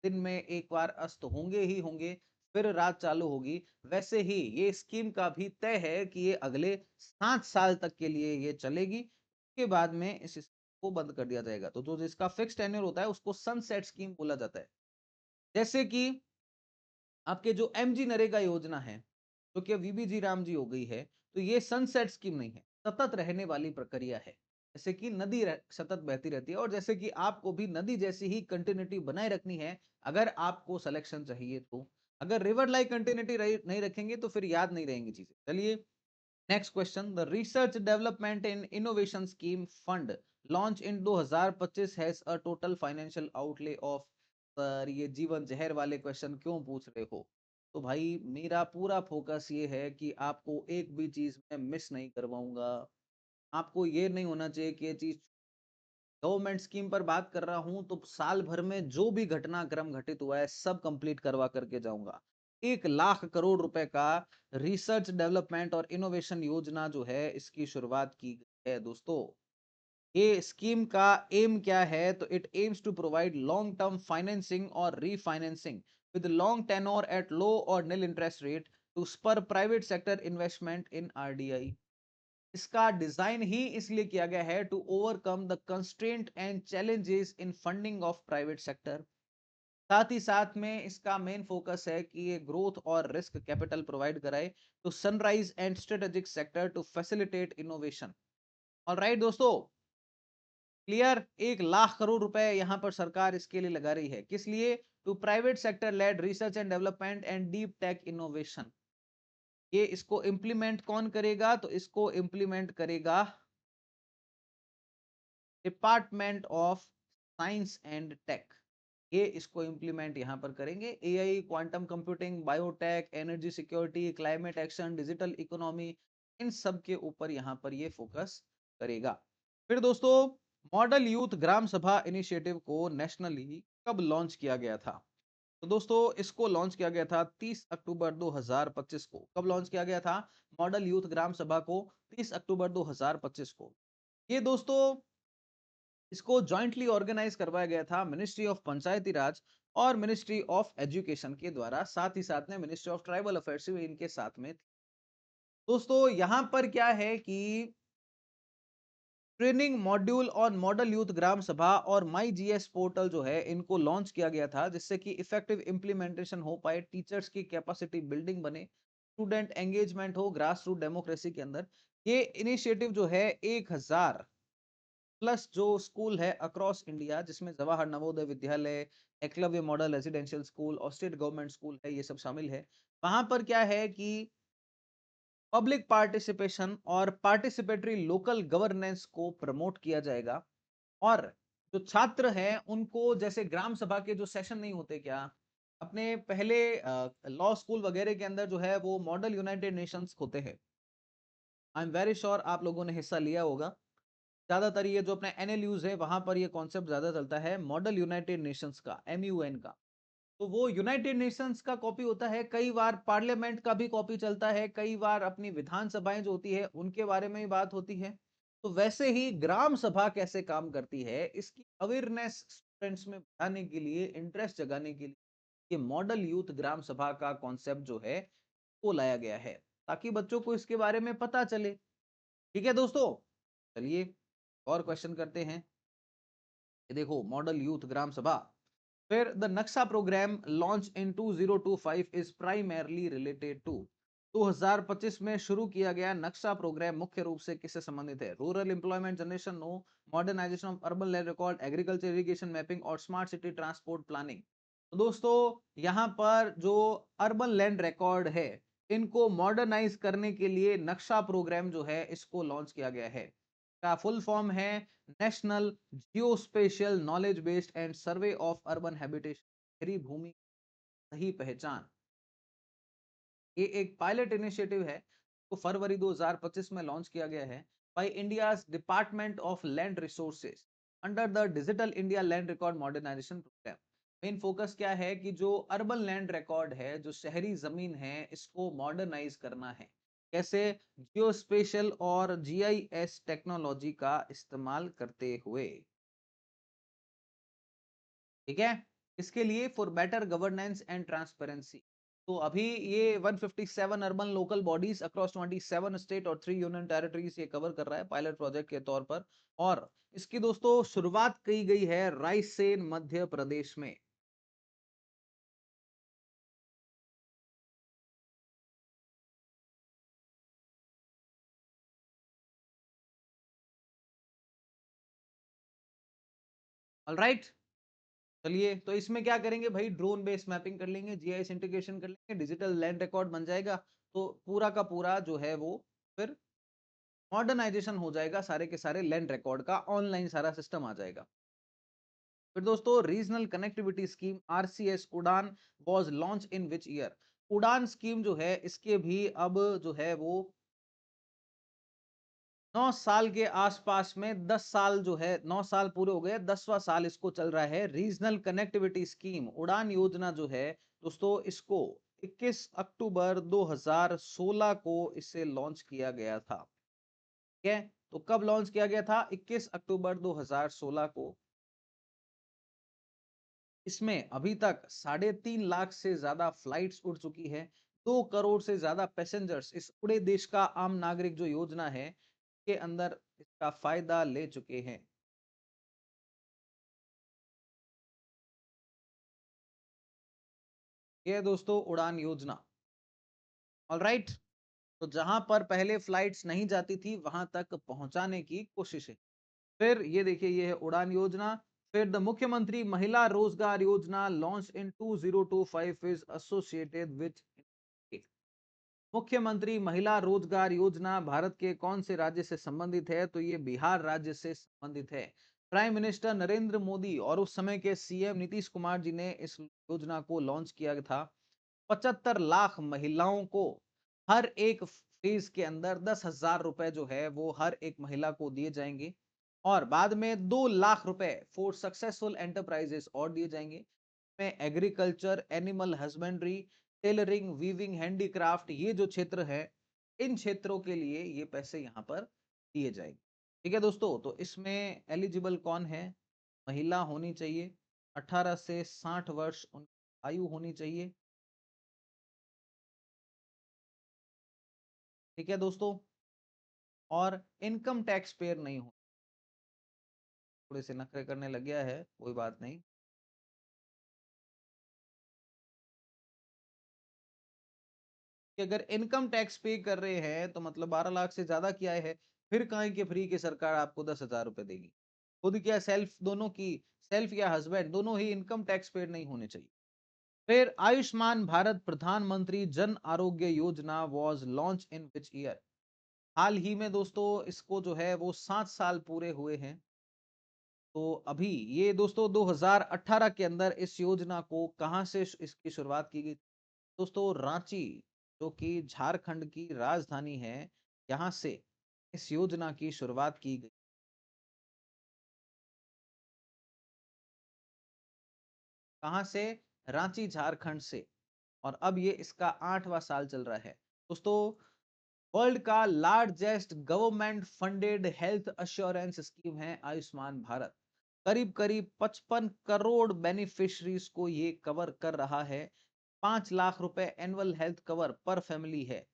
दिन में एक बार अस्त होंगे ही होंगे, फिर रात चालू होगी, वैसे ही ये स्कीम का भी तय है कि ये अगले 7 साल तक के लिए ये चलेगी। उसके बाद में इस स्कीम को बंद कर दिया जाएगा। तो जो जिसका फिक्स टेन्योर होता है उसको सनसेट स्कीम बोला जाता है। जैसे कि आपके जो एमजी नरेगा योजना है, जो कि वीबीजी राम जी हो गई है, तो ये सनसेट स्कीम नहीं है, सतत रहने वाली प्रक्रिया है। जैसे कि नदी सतत बहती रहती है, और जैसे कि आपको भी नदी जैसी ही कंटिन्यूटी बनाए रखनी है अगर आपको सिलेक्शन चाहिए तो। अगर रिवर लाइक कंटिन्यूटी नहीं रखेंगे तो फिर याद नहीं रहेंगी चीजें। चलिए next question, the research development in innovation scheme fund launch in 2025 has a total financial outlay of. Sir ये जीवन जहर वाले क्वेश्चन क्यों पूछ रहे हो? तो भाई मेरा पूरा फोकस ये है कि आपको एक भी चीज मैं मिस नहीं करवाऊंगा। आपको ये नहीं होना चाहिए कि ये चीज, गवर्नमेंट स्कीम पर बात कर रहा हूं तो साल भर में जो भी घटनाक्रम घटित हुआ है सब कंप्लीट करवा करके जाऊंगा। 1 लाख करोड़ रुपए का रिसर्च डेवलपमेंट और इनोवेशन योजना जो है इसकी शुरुआत की गई है दोस्तों। ये स्कीम का एम क्या है? तो it aims to provide long term financing और refinancing with long tenor at low और nil interest rate to spur private sector investment in RDI. इसका डिजाइन ही इसलिए किया गया है to overcome the constraint and challenges in funding of private sector. साथ ही साथ में इसका मेन फोकस है कि ये ग्रोथ और रिस्क कैपिटल प्रोवाइड कराए to sunrise and strategic sector to facilitate innovation. Alright दोस्तों, क्लियर। 1 लाख करोड़ रुपए यहां पर सरकार इसके लिए लगा रही है। किस लिए? To private sector led research and development and deep tech innovation. ये इसको इम्प्लीमेंट कौन करेगा? तो इसको इम्प्लीमेंट करेगा department of science and tech. ये इसको इम्प्लीमेंट यहां पर करेंगे। AI, quantum computing, biotech, energy security, climate action, digital economy, इन सब के ऊपर यहां पर ये फोकस करेगा। फिर दोस्तों, मॉडल यूथ ग्राम सभा इनिशिएटिव को नेशनली कब लॉन्च किया गया था? तो दोस्तों, इसको लॉन्च किया गया था 30 अक्टूबर 2025 को। कब लॉन्च किया गया था मॉडल यूथ ग्राम सभा को? 30 अक्टूबर 2025 को। ये दोस्तों, इसको जॉइंटली ऑर्गेनाइज करवाया गया था मिनिस्ट्री ऑफ पंचायती राज और मिनिस्ट्री ऑफ एजुकेशन के द्वारा। साथ ही साथ में मिनिस्ट्री ऑफ ट्राइबल अफेयर्स भी इनके साथ में थी। दोस्तों, यहां पर क्या है कि training module on model youth Gram Sabha और माई जीएस पोर्टल जो है, इनको लॉन्च किया गया था, जिससे कि इफेक्टिव इंप्लीमेंटेशन हो पाए, टीचर्स की कैपेसिटी बिल्डिंग बने, स्टूडेंट एंगेजमेंट हो ग्रास रूट डेमोक्रेसी के अंदर। ये इनिशिएटिव जो है 1000 प्लस जो स्कूल है अक्रॉस इंडिया, जिसमें Jawahar Navodaya Vidyalaya, Eklavya model residential school और स्टेट गवर्नमेंट स्कूल है, ये सब शामिल है। वहां पर क्या है कि पब्लिक पार्टिसिपेशन और पार्टिसिपेटरी लोकल गवर्नेंस को प्रमोट किया जाएगा। और जो छात्र हैं उनको, जैसे ग्राम सभा के जो सेशन नहीं होते क्या, अपने पहले लॉ स्कूल वगैरह के अंदर जो है वो मॉडल यूनाइटेड नेशंस होते हैं। आई एम वेरी श्योर आप लोगों ने हिस्सा लिया होगा। ज्यादातर ये जो अपने एनएलयूज है, वहां पर ये कॉन्सेप्ट ज्यादा चलता है मॉडल यूनाइटेड नेशंस का, एमयूएन का। तो वो यूनाइटेड नेशंस का कॉपी होता है, कई बार पार्लियामेंट का भी कॉपी चलता है, कई बार अपनी विधानसभाएं जो होती है उनके बारे में ही बात होती है। तो वैसे ही ग्राम सभा कैसे काम करती है, इसकी अवेयरनेस स्टूडेंट्स में बढ़ाने के लिए, इंटरेस्ट जगाने के लिए ये मॉडल यूथ ग्राम सभा का कॉन्सेप्ट जो है वो लाया गया है, ताकि बच्चों को इसके बारे में पता चले। ठीक है दोस्तों, चलिए और क्वेश्चन करते हैं। ये देखो, मॉडल यूथ ग्राम सभा। फिर the Naksha program launch in 2025 is primarily related to. 2025 में शुरू किया गया नक्शा प्रोग्राम मुख्य रूप से किससे संबंधित है? Rural employment generation, no. Modernisation of urban land record, agriculture irrigation mapping और स्मार्ट सिटी ट्रांसपोर्ट प्लानिंग। तो दोस्तों, यहाँ पर जो अर्बन लैंड रिकॉर्ड है, इनको मॉडर्नाइज करने के लिए नक्शा प्रोग्राम जो है इसको लॉन्च किया गया है। का फुल फॉर्म है national geospatial knowledge based and survey of urban habitation, शहरी भूमि सही पहचान। ये एक पायलट इनिशिएटिव है, तो फरवरी 2025 में लॉन्च किया गया है by India's department of land resources under the digital India land record modernisation program. Main focus क्या है कि जो अर्बन लैंड रिकॉर्ड है, जो शहरी जमीन है, इसको मॉडर्नाइज करना है। कैसे? जियोस्पेशियल और जीआईएस टेक्नोलॉजी का इस्तेमाल करते हुए। ठीक है, इसके लिए for better governance and transparency. तो अभी ये 157 urban local bodies across 27 state और 3 यूनियन टेरिटरीज ये कवर कर रहा है पायलट प्रोजेक्ट के तौर पर। और इसकी दोस्तों शुरुआत की गई है रायसेन मध्य प्रदेश में। ऑलराइट, चलिए, तो इसमें क्या करेंगे भाई, ड्रोन बेस्ड मैपिंग कर लेंगे, जीआईएस इंटीग्रेशन कर लेंगे, डिजिटल लैंड रिकॉर्ड बन जाएगा। तो पूरा का पूरा जो है वो फिर मॉडर्नाइजेशन हो जाएगा, सारे के सारे लैंड रिकॉर्ड का ऑनलाइन सारा सिस्टम आ जाएगा। फिर दोस्तों, रीजनल कनेक्टिविटी स्कीम आरसीएस उड़ान was launch in which year? उड़ान स्कीम जो है, इसके भी अब जो है वो 9 साल के आसपास में, 10 साल जो है, 9 साल पूरे हो गए, 10वां साल इसको चल रहा है। रीजनल कनेक्टिविटी स्कीम उड़ान योजना जो है दोस्तों, इसको 21 अक्टूबर 2016 को इसे लॉन्च किया गया था। ठीक है, तो कब लॉन्च किया गया था? 21 अक्टूबर 2016 को। इसमें अभी तक 3.5 लाख से ज्यादा फ्लाइट्स उड़ चुकी है। 2 करोड़ से ज्यादा पैसेंजर्स इस उड़े देश का आम नागरिक जो योजना है के अंदर इसका फायदा ले चुके हैं। ये है दोस्तों उड़ान योजना। ऑलराइट, तो जहां पर पहले फ्लाइट्स नहीं जाती थी, वहां तक पहुंचाने की कोशिश है। फिर ये देखिए, ये है उड़ान योजना। फिर द मुख्यमंत्री महिला रोजगार योजना launch in 2025 is associated with मुख्यमंत्री महिला रोजगार योजना भारत के कौन से राज्य से संबंधित है? तो ये बिहार राज्य से संबंधित है। प्राइम मिनिस्टर नरेंद्र मोदी और उस समय के सीएम नीतीश कुमार जी ने इस योजना को लॉन्च किया था। 75 लाख महिलाओं को हर एक फेज के अंदर 10,000 रुपए जो है वो हर एक महिला को दिए जाएंगे और बाद में 2 लाख रुपए फॉर सक्सेसफुल एंटरप्राइजेस और दिए जाएंगे। में agriculture, animal husbandry, tailoring, weaving, handicraft, ये जो क्षेत्र है इन क्षेत्रों के लिए ये पैसे यहाँ पर दिए जाएंगे। ठीक है दोस्तों, तो इसमें एलिजिबल कौन है? महिला होनी चाहिए, 18 से 60 वर्ष उनकी आयु होनी चाहिए। ठीक है दोस्तों, और इनकम टैक्स पेयर नहीं हो। थोड़े से नखरे करने लग गया है, कोई बात नहीं। कि अगर इनकम टैक्स पे कर रहे हैं तो मतलब 12 लाख से ज्यादा की आय है, फिर काहे के फ्री की सरकार आपको 10,000 रुपए देगी? खुद क्या सेल्फ, दोनों की सेल्फ या हस्बैंड दोनों ही इनकम टैक्स पेड नहीं होने चाहिए। फिर आयुष्मान भारत प्रधानमंत्री Jan Arogya Yojana was launch in which year? हाल ही में दोस्तों इसको जो है वो 7 साल पूरे हुए हैं। तो अभी ये दोस्तों 2018 के अंदर इस योजना को कहां से इसकी शुरुआत की गई? दोस्तों रांची, जो कि झारखंड की राजधानी है, यहाँ से इस योजना की शुरुआत की गई। कहाँ से? रांची झारखंड से। और अब ये इसका 8वां साल चल रहा है। दोस्तों वर्ल्ड का largest government funded health assurance scheme है आयुष्मान भारत। करीब करीब 55 करोड़ बेनिफिशरीज को ये कवर कर रहा है। 5 लाख रुपए एनुअल हेल्थ कवर पर फैमिली है।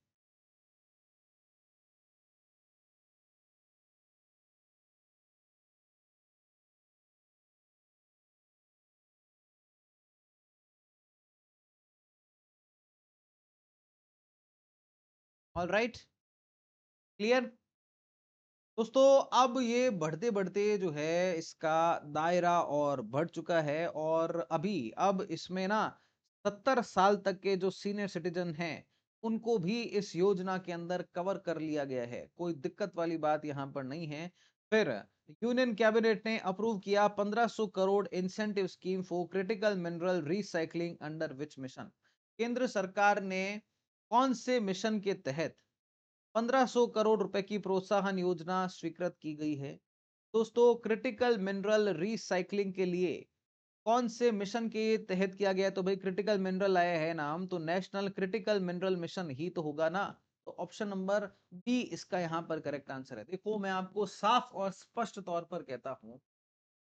All right, clear? दोस्तों अब ये बढ़ते बढ़ते जो है इसका दायरा और बढ़ चुका है और अभी अब इसमें ना 70 साल तक के जो सीनियर सिटीजन हैं उनको भी इस योजना के अंदर कवर कर लिया गया है। कोई दिक्कत वाली बात यहाँ पर नहीं है। फिर यूनियन कैबिनेट ने अप्रूव किया 1500 crore incentive scheme for critical mineral recycling under which mission? केंद्र सरकार ने कौन से मिशन के तहत 1500 करोड़ रुपए की प्रोत्साहन योजना स्वीकृत की गई है? दोस्तों क्रिटिकल मिनरल रिसाइकलिंग के लिए कौन से मिशन के तहत किया गया? तो भाई क्रिटिकल मिनरल आया है नाम, तो नेशनल क्रिटिकल मिनरल मिशन ही तो होगा ना। तो ऑप्शन नंबर बी इसका यहाँ पर करेक्ट आंसर है। देखो मैं आपको साफ और स्पष्ट तौर पर कहता हूँ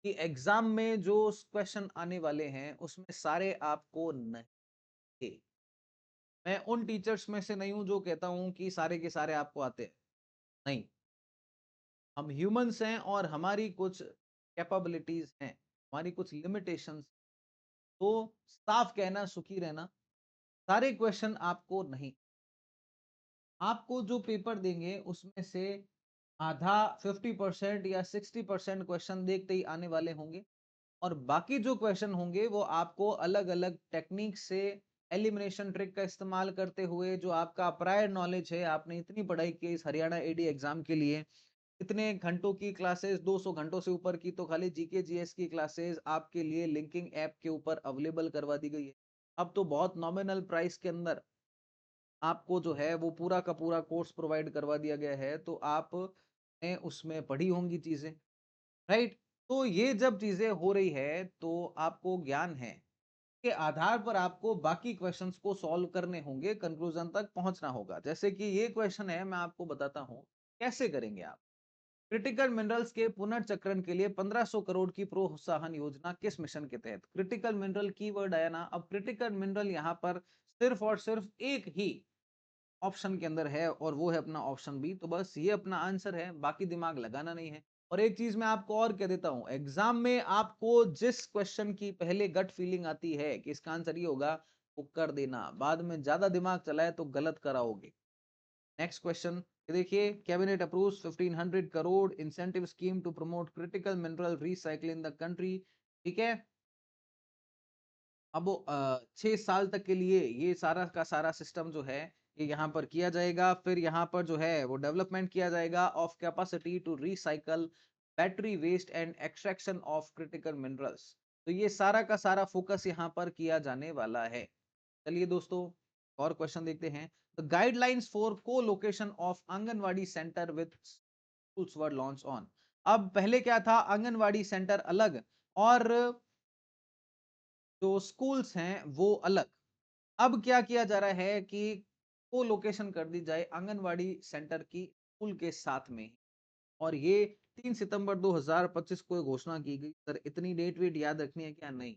कि एग्जाम में जो क्वेश्चन आने वाले हैं उसमें सारे आपको नहीं। मैं उन टीचर्स में से नहीं हूं जो कहता हूं कि सारे के सारे आपको आते हैं। नहीं, हम ह्यूमंस हैं और हमारी कुछ कैपेबिलिटीज हैं, हमारी कुछ लिमिटेशंस। तो साफ कहना सुखी रहना, सारे क्वेश्चन आपको नहीं। आपको जो पेपर देंगे उसमें से आधा 50% या 60% क्वेश्चन देखते ही आने वाले होंगे और बाकी जो क्वेश्चन होंगे वो आपको अलग अलग टेक्निक से एलिमिनेशन ट्रिक का इस्तेमाल करते हुए, जो आपका प्रायर नॉलेज है, आपने इतनी पढ़ाई की इस हरियाणा एडी एग्जाम के लिए, इतने घंटों की क्लासेस, 200 घंटों से ऊपर की तो खाली जीके जीएस की क्लासेस आपके लिए लिंकिंग ऐप के ऊपर अवेलेबल करवा दी गई है। अब तो बहुत नॉमिनल प्राइस के अंदर आपको जो है वो पूरा का पूरा कोर्स प्रोवाइड करवा दिया गया है, तो आप ने उसमें पढ़ी होंगी चीजें, राइट? तो ये जब चीजें हो रही है तो आपको ज्ञान है के आधार पर आपको बाकी क्वेश्चंस को सॉल्व करने होंगे, कंक्लूजन तक पहुंचना होगा। जैसे कि ये क्वेश्चन है, मैं आपको बताता हूं कैसे करेंगे आप। क्रिटिकल मिनरल्स के पुनर्चक्रण के लिए 1500 करोड़ की प्रोत्साहन योजना किस मिशन के तहत? क्रिटिकल मिनरल कीवर्ड आया ना। अब क्रिटिकल मिनरल यहाँ पर सिर्फ और सिर्फ एक ही ऑप्शन के अंदर है और वो है अपना ऑप्शन बी। तो बस ये अपना आंसर है, बाकी दिमाग लगाना नहीं है। और एक चीज मैं आपको और कह देता हूं, एग्जाम में आपको जिस क्वेश्चन की पहले गट फीलिंग आती है कि इसका आंसर ये होगा, वो कर देना। बाद में ज्यादा दिमाग चलाए तो गलत कराओगे। नेक्स्ट क्वेश्चन देखिए, cabinet approves 1500 crore incentive scheme to promote critical mineral recycling in the country ठीक है। अब वो 6 साल तक के लिए ये सारा का सारा सिस्टम जो है, ये यहाँ पर किया जाएगा। फिर यहाँ पर जो है वो डेवलपमेंट किया जाएगा of capacity to recycle battery waste and extraction of critical minerals. तो ये सारा का सारा फोकस यहाँ पर किया जाने वाला है। चलिए दोस्तों, और क्वेश्चन देखते हैं। द गाइडलाइंस फॉर को location of anganwadi centre with schools were launch on. अब पहले क्या था, आंगनवाड़ी सेंटर अलग और जो स्कूल्स हैं वो अलग। अब क्या किया जा रहा है कि को लोकेशन कर दी जाए आंगनवाड़ी सेंटर की स्कूल के साथ में। और ये 3 सितंबर 2025 को ये घोषणा की गई। सर इतनी डेट वेट याद रखनी है क्या? नहीं।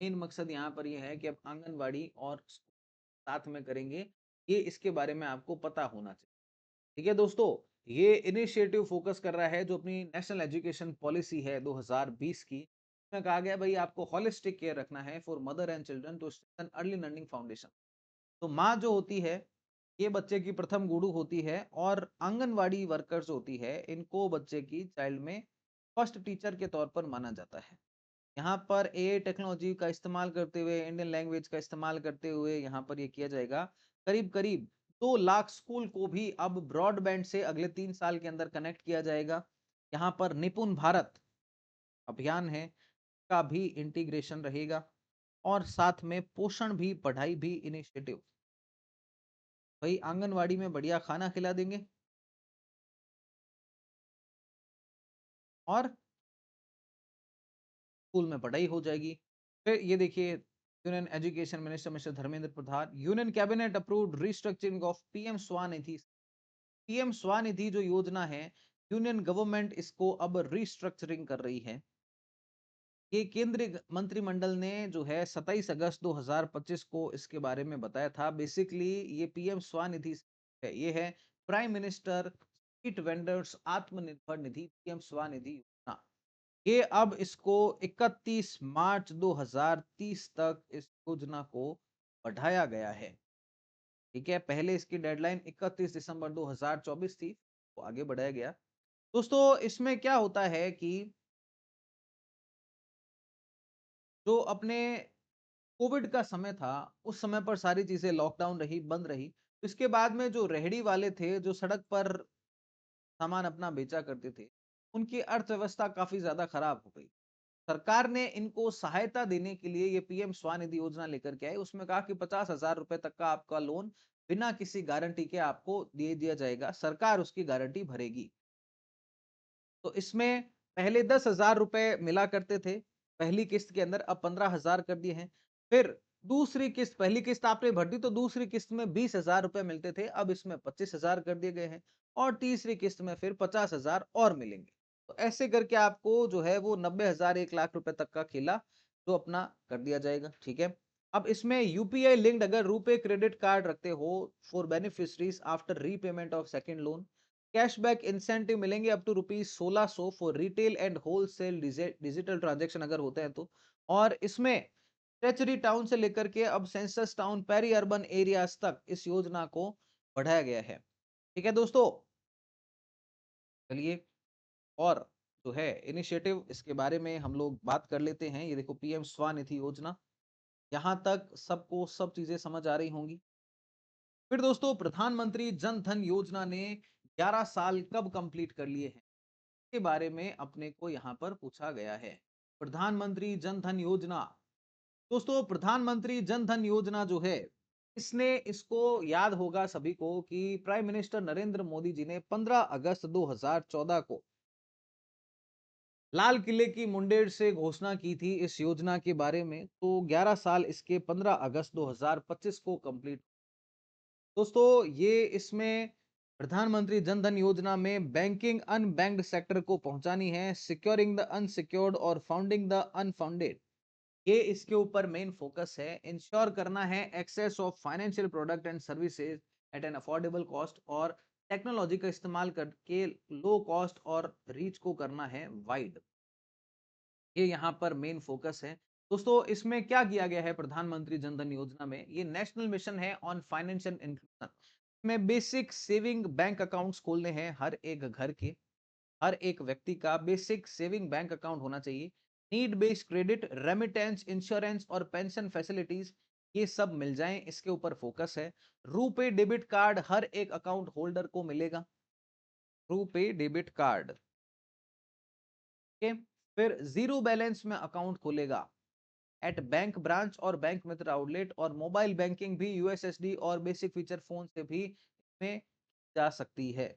मेन मकसद यहाँ पर ये है कि अब आंगनवाड़ी और स्कूल साथ में करेंगे, ये इसके बारे में आपको पता होना चाहिए। ठीक है दोस्तों, ये इनिशिएटिव फोकस कर रहा है जो अपनी नेशनल एजुकेशन पॉलिसी है 2020 की। इसमें कहा गया भाई आपको होलिस्टिक केयर रखना है for mother and children to strengthen early learning foundation. तो माँ जो होती है, ये बच्चे की प्रथम गुरु होती है और आंगनवाड़ी वर्कर्स होती है, इनको बच्चे की चाइल्ड में फर्स्ट टीचर के तौर पर माना जाता है। यहाँ पर एआई टेक्नोलॉजी का इस्तेमाल करते हुए, इंडियन लैंग्वेज का इस्तेमाल करते हुए यहाँ पर ये किया जाएगा। करीब-करीब 2 लाख स्कूल को भी अब ब्रॉडबैंड से अगले 3 साल के अंदर कनेक्ट किया जाएगा। यहाँ पर निपुण भारत अभियान है, का भी इंटीग्रेशन रहेगा और साथ में पोषण भी, पढ़ाई भी इनिशिएटिव। भाई आंगनवाड़ी में बढ़िया खाना खिला देंगे और स्कूल में पढ़ाई हो जाएगी। फिर ये देखिए, union education minister mister Dharmendra Pradhan, union cabinet approved restructuring of PM Svanidhi. PM Svanidhi जो योजना है, यूनियन गवर्नमेंट इसको अब रीस्ट्रक्चरिंग कर रही है। ये केंद्रीय मंत्रिमंडल ने जो है 27 अगस्त 2025 को इसके बारे में बताया था। बेसिकली ये पीएम स्वानिधि है, ये है prime minister street vendors Atmanirbhar Nidhi PM Svanidhi योजना। ये अब इसको 31 मार्च 2030 तक इस योजना को बढ़ाया गया है। ठीक है, पहले इसकी डेडलाइन 31 दिसंबर 2024 थी, वो आगे बढ़ाया गया। दोस्तों इसमें क्या होता है कि जो अपने कोविड का समय था, उस समय पर सारी चीजें लॉकडाउन रही, बंद रही। इसके बाद में जो रेहड़ी वाले थे, जो सड़क पर सामान अपना बेचा करते थे, उनकी अर्थव्यवस्था काफी ज्यादा खराब हो गई। सरकार ने इनको सहायता देने के लिए ये पीएम स्वानिधि योजना लेकर के आई। उसमें कहा कि 50,000 रुपए तक का आपका लोन बिना किसी गारंटी के आपको दे दिया जाएगा, सरकार उसकी गारंटी भरेगी। तो इसमें पहले 10,000 रुपए मिला करते थे पहली किस्त के अंदर, अब 15,000 कर दिए हैं। फिर दूसरी किस्त, पहली किस्त आपने भर दी तो दूसरी किस्त में 20,000 रुपए मिलते थे, अब इसमें 25,000 कर दिए गए हैं और तीसरी किस्त में फिर 50,000 और मिलेंगे। तो ऐसे करके आपको जो है वो 90,000 1 लाख रुपए तक का खेला जो अपना कर दिया जाएगा। ठीक है, अब इसमें यूपीआई लिंक्ड अगर रुपे क्रेडिट कार्ड रखते हो for beneficiaries after repayment of second loan, cashback incentive मिलेंगे up to rupees 1600 for retail and wholesale digital transaction अगर होते हैं तो। और इसमें ट्रेचरी टाउन से लेकर के अब census town, peri urban areas तक इस योजना को बढ़ाया गया है। ठीक है दोस्तों, चलिए और जो है इनिशिएटिव इसके बारे में हम लोग बात कर लेते हैं। ये देखो पीएम स्वानिधि योजना, यहाँ तक सबको सब चीजें समझ आ रही होंगी। फिर दोस्तों प्रधानमंत्री जन धन योजना ने 11 साल कब कंप्लीट कर लिए हैं, के बारे में अपने को यहाँ पर पूछा गया है। प्रधानमंत्री जन धन योजना, दोस्तों प्रधानमंत्री जन धन योजना जो है, इसने इसको याद होगा सभी को कि प्राइम मिनिस्टर नरेंद्र मोदी जी ने 15 अगस्त 2014 को लाल किले की मुंडेर से घोषणा की थी इस योजना के बारे में। तो 11 साल इसके 15 अगस्त 2025 को कंप्लीट। दोस्तों ये इसमें प्रधानमंत्री जन धन योजना में बैंकिंग अनबैंक्ड सेक्टर को पहुंचानी है, सिक्योरिंग द अनसिक्योर्ड और फाउंडिंग द अनफाउंडेड, ये इसके ऊपर मेन फोकस है। इंश्योर करना है access of financial product and services at an affordable cost और टेक्नोलॉजी का इस्तेमाल करके लो कॉस्ट और रीच को करना है वाइड। ये यहाँ पर मेन फोकस है। दोस्तों इसमें क्या किया गया है प्रधानमंत्री जन धन योजना में, ये नेशनल मिशन है ऑन फाइनेंशियल इंक्लूजन। में बेसिक सेविंग बैंक अकाउंट्स खोलने हैं हर एक घर के, हर एक व्यक्ति का बेसिक सेविंग बैंक अकाउंट होना चाहिए। Need based credit, remittance, insurance और पेंशन फैसिलिटीज, ये सब मिल जाएं, इसके ऊपर फोकस है। रुपे डेबिट कार्ड हर एक अकाउंट होल्डर को मिलेगा, रुपे डेबिट कार्ड के। फिर जीरो बैलेंस में अकाउंट खुलेगा एट बैंक ब्रांच और बैंक मित्र आउटलेट, और मोबाइल बैंकिंग भी यूएसएसडी और बेसिक फीचर फोन से भी इसमें जा सकती है।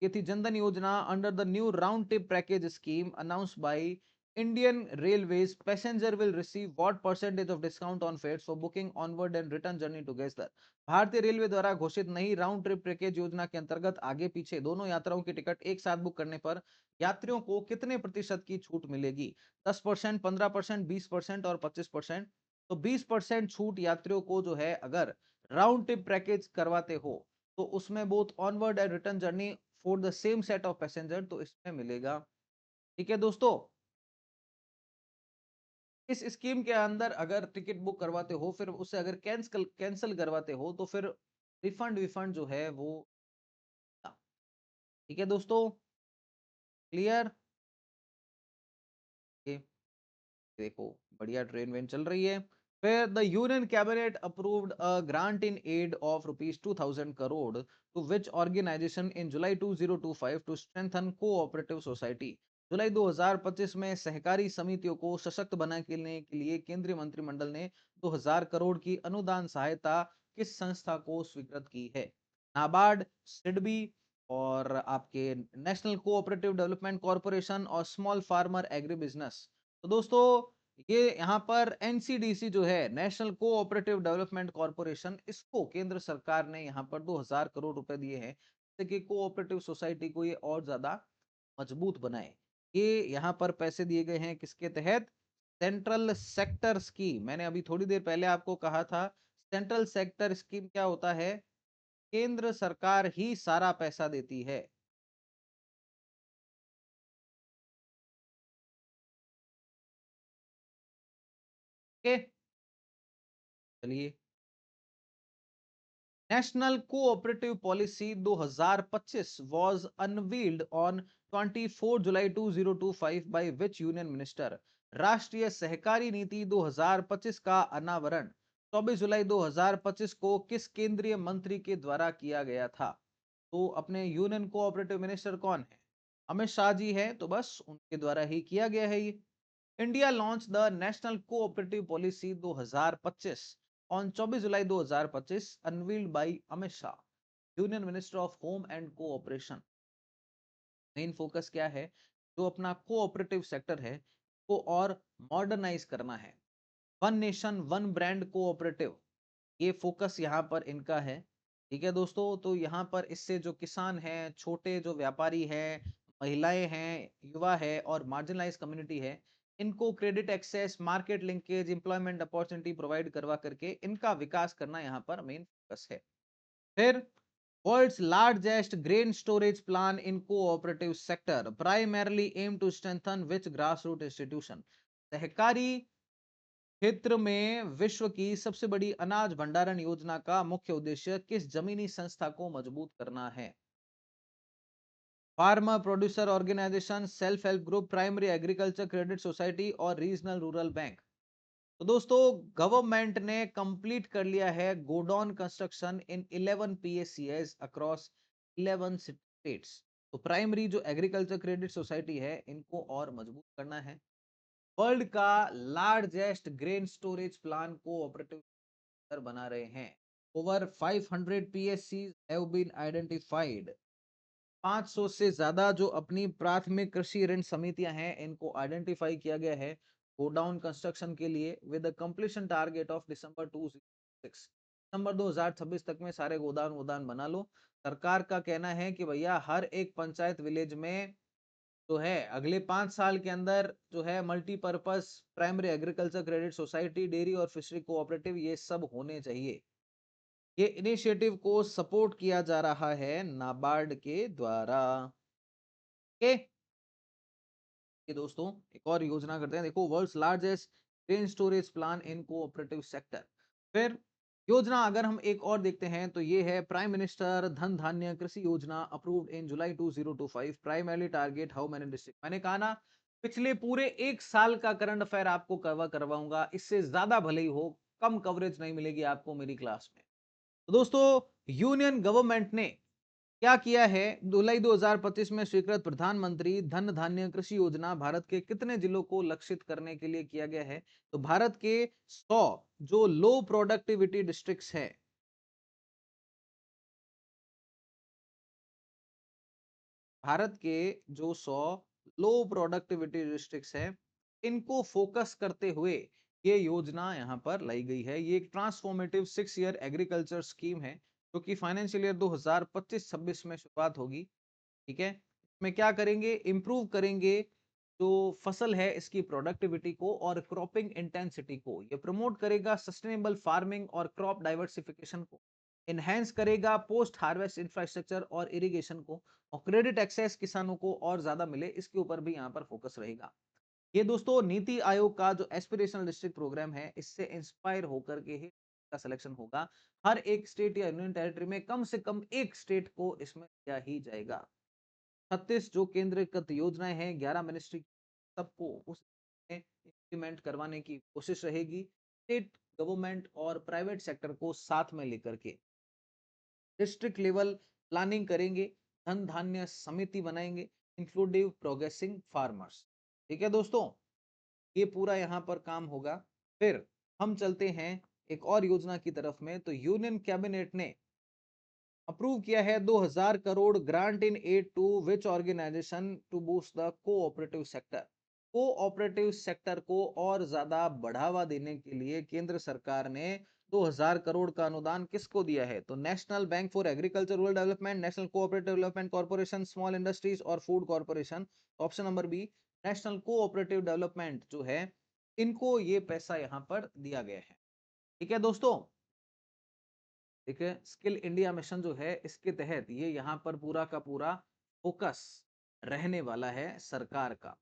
ये थी जनधन योजना under the new round trip package scheme announced by Indian railways. Passenger will receive what percentage of discount on fares for booking onward and return journey together. भारतीय रेलवे द्वारा घोषित नई राउंड ट्रिप पैकेज योजना के अंतर्गत आगे पीछे दोनों यात्राओं की टिकट एक साथ बुक करने पर यात्रियों को कितने प्रतिशत की छूट मिलेगी? 10%, 15%, 20% और 25%। तो 20% छूट यात्रियों को जो है, अगर राउंड ट्रिप पैकेज करवाते हो तो उसमें both onward and return journey for the same set of passenger, तो इसमें मिलेगा। ठीक है दोस्तों, इस स्कीम के अंदर अगर टिकट बुक करवाते हो, फिर उसे अगर कैंसिल कैंसिल करवाते हो तो फिर रिफंड विफंड जो है वो। ठीक है दोस्तों, क्लियर? देखो, बढ़िया ट्रेन वेन चल रही है। फिर the union cabinet approved a grant in aid of rupees 2000 crore to which organisation in July 2025 to strengthen cooperative society. जुलाई 2025 में सहकारी समितियों को सशक्त बनाने के लिए केंद्रीय मंत्रिमंडल ने 2000 करोड़ की अनुदान सहायता किस संस्था को स्वीकृत की है? नाबार्ड, सिडबी, और आपके नेशनल कोऑपरेटिव डेवलपमेंट कॉरपोरेशन और स्मॉल फार्मर एग्री बिजनेस। तो दोस्तों, ये यहाँ पर एनसीडीसी जो है, नेशनल कोऑपरेटिव डेवलपमेंट कॉरपोरेशन, इसको केंद्र सरकार ने यहाँ पर 2000 करोड़ रुपए दिए हैं, जिससे कि कोऑपरेटिव सोसाइटी को ये और ज्यादा मजबूत बनाए। ये यहाँ पर पैसे दिए गए हैं किसके तहत? Central sector scheme. मैंने अभी थोड़ी देर पहले आपको कहा था, सेंट्रल सेक्टर स्कीम क्या होता है? केंद्र सरकार ही सारा पैसा देती है। ओके, चलिए। National cooperative policy 2025 was unveiled on 24 July 2025 by which union minister? राष्ट्रीय सहकारी नीति 2025 का अनावरण 24 जुलाई 2025 को किस केंद्रीय मंत्री के द्वारा किया गया था? तो अपने यूनियन कोऑपरेटिव मिनिस्टर कौन है? अमित शाह जी है, तो बस उनके द्वारा ही किया गया है ये। India launch the national cooperative policy 2025 on 24 July 2025 unveiled by Amit Shah, union minister of home and cooperation. Main focus क्या है? जो अपना कोऑपरेटिव सेक्टर है को और मॉडर्नाइज करना है। One nation one brand cooperative, ये फोकस यहाँ पर इनका है। ठीक है दोस्तों, तो यहाँ पर इससे जो किसान हैं, छोटे जो व्यापारी हैं, महिलाएं हैं, युवा है और मार्जिनलाइज कम्युनिटी है, इनको credit access, market linkage, employment opportunity provide करवा करके इनका विकास करना यहाँ पर मेन फोकस है। फिर world's largest grain storage plan in cooperative sector primarily aim to strengthen which grass root institution. सहकारी क्षेत्र में विश्व की सबसे बड़ी अनाज भंडारण योजना का मुख्य उद्देश्य किस जमीनी संस्था को मजबूत करना है? Farmer producer organisation, self help group, primary agriculture credit society और रीजनल रूरल बैंक। तो दोस्तों, गवर्नमेंट ने कंप्लीट कर लिया है godown construction in 11 PSCS across 11 states. तो प्राइमरी जो एग्रीकल्चर क्रेडिट सोसाइटी है, इनको और मजबूत करना है। वर्ल्ड का largest grain storage plan cooperative बना रहे हैं। Over 500 PSCs have been identified। 500 से ज्यादा जो अपनी प्राथमिक कृषि ऋण समितियां हैं, इनको आइडेंटिफाई किया गया है गोडाउन कंस्ट्रक्शन के लिए with completion target of December 2026। दिसंबर 2026 तक में सारे गोदाम गोदाम बना लो। सरकार का कहना है कि भैया हर एक पंचायत विलेज में जो है अगले 5 साल के अंदर जो है multipurpose primary agriculture credit society, dairy और फिशरी कोऑपरेटिव, ये सब होने चाहिए। ये इनिशिएटिव को सपोर्ट किया जा रहा है नाबार्ड के द्वारा। ओके, ये दोस्तों एक और योजना करते हैं। देखो, world's largest grain storage plan in cooperative sector. फिर योजना अगर हम एक और देखते हैं तो ये है प्राइम मिनिस्टर धन धान्य कृषि योजना approved in July 2025 primarily target how many district. मैंने कहा ना, पिछले पूरे 1 साल का करंट अफेयर आपको कवर करवाऊँगा, इससे ज़्यादा भले ही हो, कम कवरेज नहीं मिलेगी आपको मेरी क्लास में। तो दोस्तों, यूनियन गवर्नमेंट ने क्या किया है, जुलाई 2025 में स्वीकृत प्रधानमंत्री धन धान्य कृषि योजना भारत के कितने जिलों को लक्षित करने के लिए किया गया है? तो भारत के 100 जो लो प्रोडक्टिविटी डिस्ट्रिक्ट्स हैं, भारत के जो 100 लो प्रोडक्टिविटी डिस्ट्रिक्ट्स हैं, इनको फोकस करते हुए ये योजना यहाँ पर लाई गई है। ये एक ट्रांसफॉर्मेटिव 6 ईयर एग्रीकल्चर स्कीम है, जो कि फाइनेंशियल ईयर 2025-26 में शुरुआत होगी। ठीक है? इसमें क्या करेंगे? इम्प्रूव करेंगे जो फसल है इसकी प्रोडक्टिविटी को और क्रॉपिंग इंटेंसिटी को। ये प्रमोट करेगा सस्टेनेबल फार्मिंग और क्रॉप डाइवर्सिफिकेशन को। एनहांस करेगा पोस्ट हार्वेस्ट इंफ्रास्ट्रक्चर और इरिगेशन को, और क्रेडिट एक्सेस किसानों को और ज्यादा मिले, इसके ऊपर भी यहाँ पर फोकस रहेगा। ये दोस्तों नीति आयोग का जो एस्पिरेशनल डिस्ट्रिक्ट प्रोग्राम है, इससे इंस्पायर होकर के ही का सिलेक्शन होगा। हर एक स्टेट या यूनियन टेरिटरी में कम से कम एक स्टेट को इसमें दिया ही जाएगा। 36 जो केंद्रीकृत योजनाएं हैं, 11 मिनिस्ट्री, सबको उस इम्प्लीमेंट करवाने की कोशिश रहेगी। स्टेट गवर्नमेंट और प्राइवेट सेक्टर को साथ में लेकर के डिस्ट्रिक्ट लेवल प्लानिंग करेंगे, धन धान्य समिति बनाएंगे, इंक्लूडिव प्रोग्रेसिंग फार्मर्स। ठीक है दोस्तों, ये पूरा यहाँ पर काम होगा। फिर हम चलते हैं एक और योजना की तरफ में। तो यूनियन कैबिनेट ने अप्रूव किया है 2000 crore grant in aid to which organisation to boost the cooperative sector. Cooperative sector को और ज्यादा बढ़ावा देने के लिए केंद्र सरकार ने 2000 करोड़ का अनुदान किसको दिया है? तो national bank for agriculture rural development, national cooperative development corporation, small industries और food corporation. Option number B, national cooperative development जो है, इनको ये पैसा यहाँ पर दिया गया है। ठीक है दोस्तों, ठीक है, स्किल इंडिया मिशन जो है, इसके तहत ये यहाँ पर पूरा का पूरा फोकस रहने वाला है सरकार का।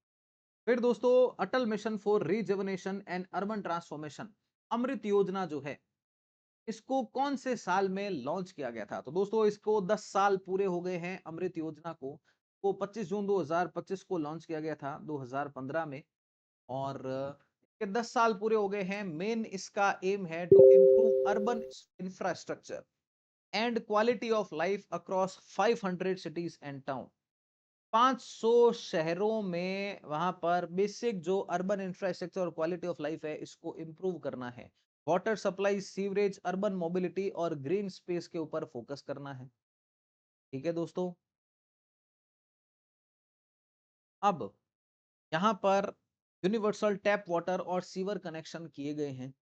फिर दोस्तों, Atal mission for rejuvenation and urban transformation, AMRUT Yojana जो है, इसको कौन से साल में लॉन्च किया गया था? तो दोस्तों, इसको 10 साल पूरे हो गए हैं अमृत योजना को 25 जून 2025 को लॉन्च किया गया था 2015 में, और इसके 10 साल पूरे हो गए हैं। मेन इसका एम है to improve urban infrastructure and quality of life across 500 cities and town. 500 शहरों में वहां पर बेसिक जो अर्बन इंफ्रास्ट्रक्चर और क्वालिटी ऑफ लाइफ है, इसको इंप्रूव करना है। Water supply, sewerage, urban mobility और ग्रीन स्पेस के ऊपर फोकस करना है। ठीक है दोस्तों, अब यहाँ पर यूनिवर्सल टैप वाटर और सीवर कनेक्शन किए गए हैं,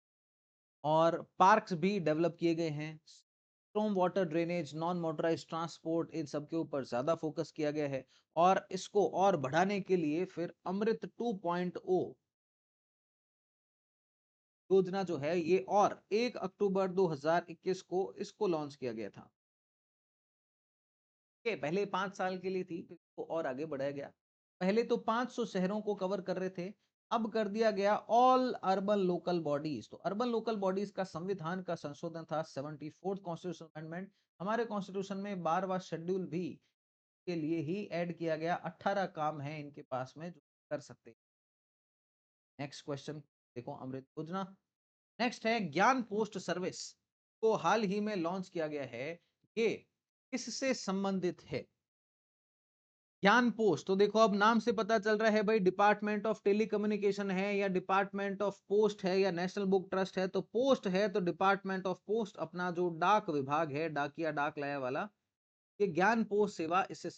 और पार्क्स भी डेवलप किए गए हैं। Storm water drainage, non motorised transport, इन सब के ऊपर ज्यादा फोकस किया गया है। और इसको और बढ़ाने के लिए फिर अमृत 2.0 योजना जो है, ये और 1 अक्टूबर 2021 को इसको लॉन्च किया गया था। ये पहले 5 साल के लिए थी, फिर इसको और आगे बढ़ाया गया। पहले तो 500 शहरों को कवर कर रहे थे, अब कर दिया गया ऑल अर्बन लोकल बॉडीज। तो अर्बन लोकल बॉडीज का संविधान का संशोधन था 74th कॉन्स्टिट्यूशन अमेंडमेंट। हमारे कॉन्स्टिट्यूशन में 12वां शेड्यूल भी के लिए ही ऐड किया गया। 18 काम है इनके पास में जो कर सकते हैं। नेक्स्ट क्वेश्चन देखो, अमृत योजना। नेक्स्ट है ज्ञान पोस्ट सर्विस, को हाल ही में लॉन्च किया गया है। ये किससे संबंधित है? ज्ञान पोस्ट, तो देखो अब नाम से पता चल रहा है भाई, डिपार्टमेंट ऑफ टेलीकम्युनिकेशन है या डिपार्टमेंट ऑफ पोस्ट है या नेशनल बुक ट्रस्ट है? तो पोस्ट है, तो डिपार्टमेंट ऑफ पोस्ट, अपना जो डाक विभाग है, डाकिया डाक लाया वाला, ये ज्ञान पोस्ट सेवा इससे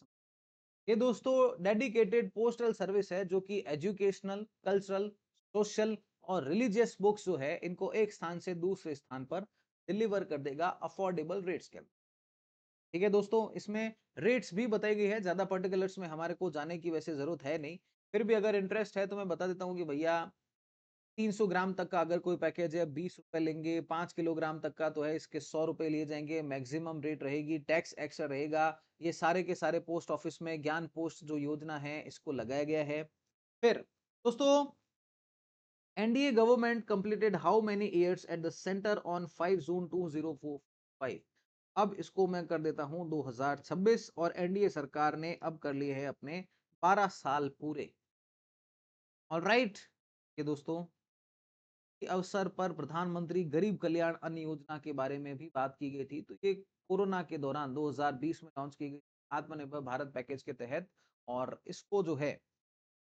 ये दोस्तों डेडिकेटेड पोस्टल सर्विस है, जो कि एजुकेशनल, कल्चरल, सोशल और रिलीजियस बुक्स जो है, इनको एक स्थान से दूसरे स्थान पर डिलीवर कर देगा अफोर्डेबल रेट्स के। ठीक है दोस्तों, इसमें रेट्स भी बताई गई है, ज्यादा पर्टिकुलर्स में हमारे को जाने की वैसे जरूरत है नहीं। फिर भी अगर इंटरेस्ट है तो मैं बता देता हूँ कि भैया 300 ग्राम तक का अगर कोई पैकेज है 20 रुपए लेंगे, 5 किलोग्राम तक का तो है इसके 100 रुपए लिए जाएंगे, मैक्सिमम रेट रहेगी, टैक्स एक्स्ट्रा रहेगा। ये सारे के सारे पोस्ट ऑफिस में ज्ञान पोस्ट जो योजना है, इसको लगाया गया है। फिर दोस्तों, NDA government completed how many years at the centre on 5 जून 2045। अब इसको मैं कर देता हूं 2026, और एनडीए सरकार ने अब कर लिए हैं अपने 12 साल पूरे। ऑलराइट, ये दोस्तों के अवसर पर प्रधानमंत्री गरीब कल्याण अन्न योजना के बारे में भी बात की गई थी। तो ये कोरोना के दौरान 2020 में लॉन्च की गई आत्मनिर्भर भारत पैकेज के तहत, और इसको जो है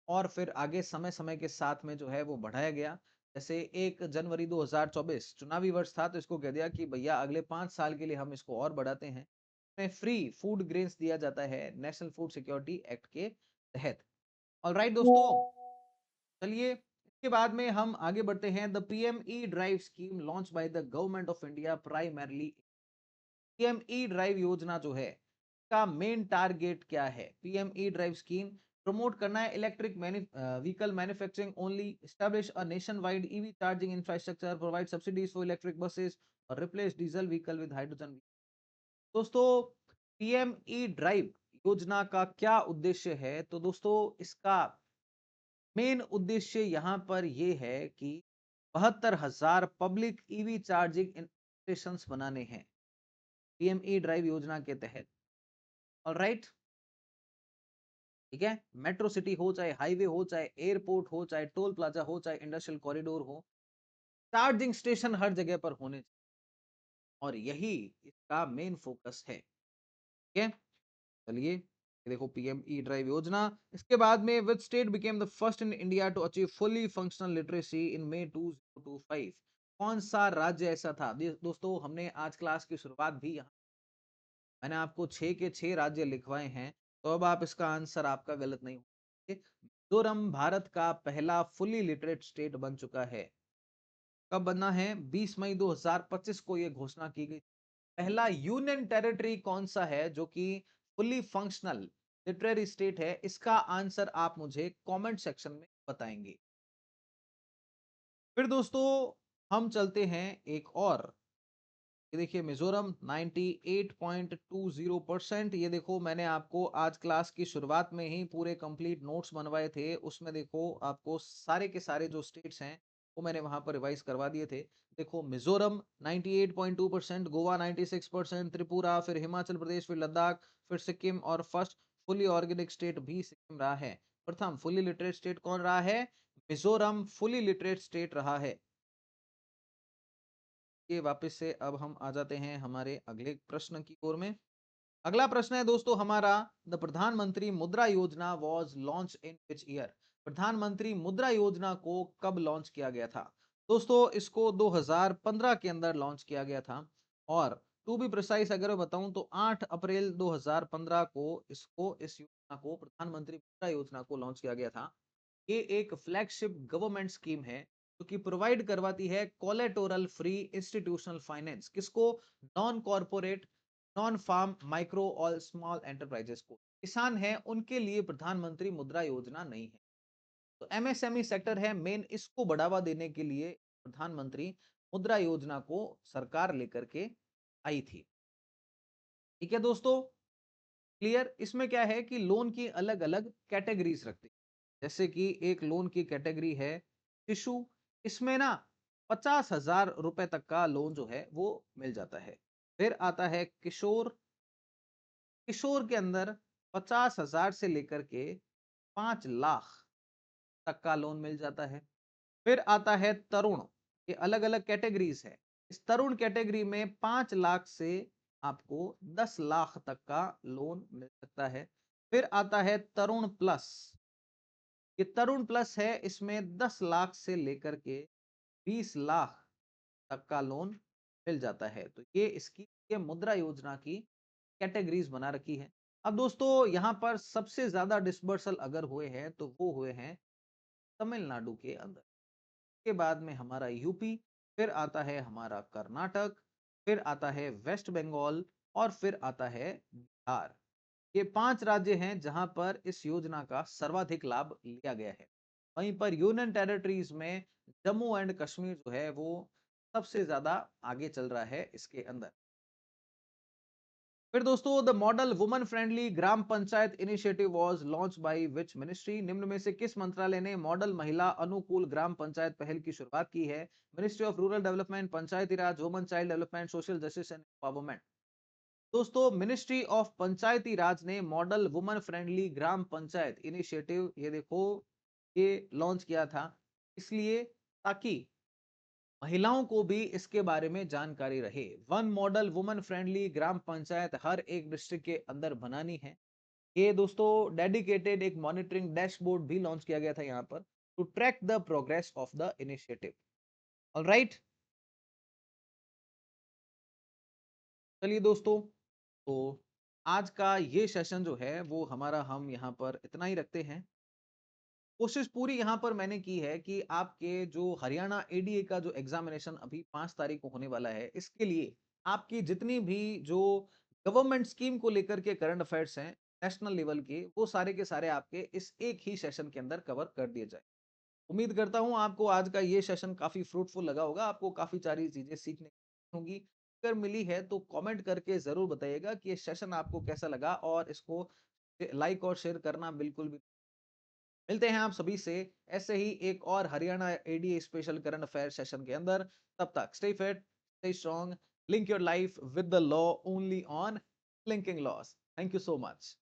और फिर आगे समय-समय के साथ में जो है वो बढ़ाया गया। जैसे 1 जनवरी 2024 चुनावी वर्ष था, तो इसको कह दिया कि भैया अगले 5 साल के लिए हम इसको और बढ़ाते हैं। इसमें फ्री फूड ग्रेन्स दिया जाता है नेशनल फूड सिक्योरिटी एक्ट के तहत। ऑलराइट दोस्तों, चलिए इसके बाद में हम आगे बढ़ते हैं। The PME drive scheme launch by the government of India primarily. PME drive योजना जो है का मेन टारगेट क्या है? पीएमई ड्राइव स्कीम प्रमोट करना है electric vehicle manufacturing only, establish a nationwide EV charging infrastructure, provide subsidies for electric buses और replace diesel vehicle with hydrogen. दोस्तों, पीएमई ड्राइव योजना का क्या उद्देश्य है? तो दोस्तों, इसका मेन उद्देश्य यहाँ पर ये है कि 72,000 पब्लिक ईवी चार्जिंग स्टेशंस बनाने हैं पीएमई ड्राइव योजना के तहत। ऑलराइट, ठीक है। मेट्रो सिटी हो, चाहे हाईवे हो, चाहे एयरपोर्ट हो, चाहे टोल प्लाजा हो, चाहे इंडस्ट्रियल कॉरिडोर हो, चार्जिंग स्टेशन हर जगह पर होने चाहिए, और यही इसका मेन फोकस है। ठीक है, चलिए ये देखो पीएमई ड्राइव योजना। इसके बाद में which state became the first in India to achieve fully functional literacy in May 2025? कौन सा राज्य ऐसा था? दोस्तों, हमने आज क्लास की शुरुआत भी यहाँ मैंने आपको 6 के 6 राज्य लिखवाए हैं, तो अब आप इसका आंसर आपका गलत नहीं होगा। मिजोरम भारत का पहला फुली लिटरेट स्टेट बन चुका है। कब बना है? 20 मई 2025 को ये घोषणा की गई। पहला यूनियन टेरिटरी कौन सा है जो कि फुली फंक्शनल लिटरेरी स्टेट है? इसका आंसर आप मुझे कमेंट सेक्शन में बताएंगे। फिर दोस्तों, हम चलते हैं एक और। ये देखिए मिजोरम 98.20%। ये देखो मैंने आपको आज क्लास की शुरुआत में ही पूरे कंप्लीट नोट्स बनवाए थे, उसमें देखो आपको सारे के सारे जो स्टेट्स हैं वो मैंने वहां पर रिवाइज करवा दिए थे। देखो मिजोरम 98.2%, गोवा 96%, त्रिपुरा, फिर हिमाचल प्रदेश, फिर लद्दाख, फिर सिक्किम, और फर्स्ट फुली ऑर्गेनिक स्टेट भी सिक्किम रहा है। प्रथम फुली लिटरेट स्टेट कौन रहा है? मिजोरम फुली लिटरेट स्टेट रहा है। ये वापस से अब हम आ जाते हैं हमारे अगले प्रश्न की ओर में। अगला प्रश्न है दोस्तों हमारा, द प्रधानमंत्री मुद्रा योजना was launch in which year? प्रधानमंत्री मुद्रा योजना को कब लॉन्च किया गया था? दोस्तों, इसको 2015 के अंदर लॉन्च किया गया था, और टू बी प्रिसाइज अगर मैं बताऊं तो 8 अप्रैल 2015 को इस योजना को प्रधानमंत्री मुद्रा योजना को लॉन्च किया गया था। ये एक फ्लैगशिप गवर्नमेंट स्कीम है जो कि प्रोवाइड करवाती है कोलेटोरल फ्री इंस्टीट्यूशनल फाइनेंस। किसको? Non corporate, non farm, micro और स्मॉल एंटरप्राइजेस को। किसान हैं उनके लिए प्रधानमंत्री मुद्रा योजना नहीं है। तो एमएसएमई सेक्टर है मेन, इसको बढ़ावा देने के लिए प्रधानमंत्री मुद्रा योजना को सरकार लेकर के आई थी। ठीक है दोस्तों, क्लियर? इसमें क्या है कि लोन की अलग अलग कैटेगरीज रखती है। जैसे कि एक लोन की कैटेगरी है शिशु, इसमें ना 50,000 रुपए तक का लोन जो है वो मिल जाता है। फिर आता है किशोर, किशोर के अंदर 50,000 से लेकर के 5 लाख तक का लोन मिल जाता है। फिर आता है तरुण, ये अलग अलग कैटेगरीज है। इस तरुण कैटेगरी में 5 लाख से आपको 10 लाख तक का लोन मिल सकता है। फिर आता है तरुण प्लस, ये तरुण प्लस है, इसमें 10 लाख से लेकर के 20 लाख तक का लोन मिल जाता है। तो ये इसकी ये मुद्रा योजना की कैटेगरीज बना रखी है। अब दोस्तों यहाँ पर सबसे ज्यादा डिसबर्सल अगर हुए हैं तो वो हुए हैं तमिलनाडु के अंदर। के बाद में हमारा यूपी, फिर आता है हमारा कर्नाटक, फिर आता है वेस्ट बंगाल, और फिर आता है बिहार। ये 5 राज्य हैं जहां पर इस योजना का सर्वाधिक लाभ लिया गया है। वहीं पर यूनियन टेरिटरीज में जम्मू एंड कश्मीर जो है वो सबसे ज्यादा आगे चल रहा है इसके अंदर। फिर दोस्तों, the model woman friendly gram panchayat initiative was launch by which ministry? निम्न में से किस मंत्रालय ने मॉडल महिला अनुकूल ग्राम पंचायत पहल की शुरुआत की है? Ministry of rural development, Panchayati Raj, woman child development, social justice and empowerment. दोस्तों, मिनिस्ट्री ऑफ पंचायती राज ने मॉडल वुमन फ्रेंडली ग्राम पंचायत इनिशिएटिव, ये देखो ये लॉन्च किया था इसलिए ताकि महिलाओं को भी इसके बारे में जानकारी रहे। वन मॉडल वुमन फ्रेंडली ग्राम पंचायत हर एक डिस्ट्रिक्ट के अंदर बनानी है। ये दोस्तों डेडिकेटेड एक मॉनिटरिंग डैशबोर्ड भी लॉन्च किया गया था यहाँ पर to track the progress of the initiative. Alright, चलिए दोस्तों, तो आज का ये सेशन जो है वो हमारा हम यहाँ पर इतना ही रखते हैं। कोशिश पूरी यहाँ पर मैंने की है कि आपके जो हरियाणा एडीए का जो एग्जामिनेशन अभी 5 तारीख को होने वाला है, इसके लिए आपकी जितनी भी जो गवर्नमेंट स्कीम को लेकर के करंट अफेयर्स हैं, नेशनल लेवल के, वो सारे के सारे आपके इस एक ही सेशन के अंदर कवर कर दिए जाए। उम्मीद करता हूँ आपको आज का ये सेशन काफ़ी फ्रूटफुल लगा होगा, आपको काफ़ी सारी चीज़ें सीखने को होंगी। अगर मिली है तो कमेंट करके ज़रूर बताइएगा कि ये सेशन आपको कैसा लगा और इसको लाइक और शेयर करना बिल्कुल भी। मिलते हैं आप सभी से ऐसे ही एक और Haryana ADA special current affair session के अंदर। तब तक stay fit, stay strong, link your life with the law only on linking loss. Thank you so much.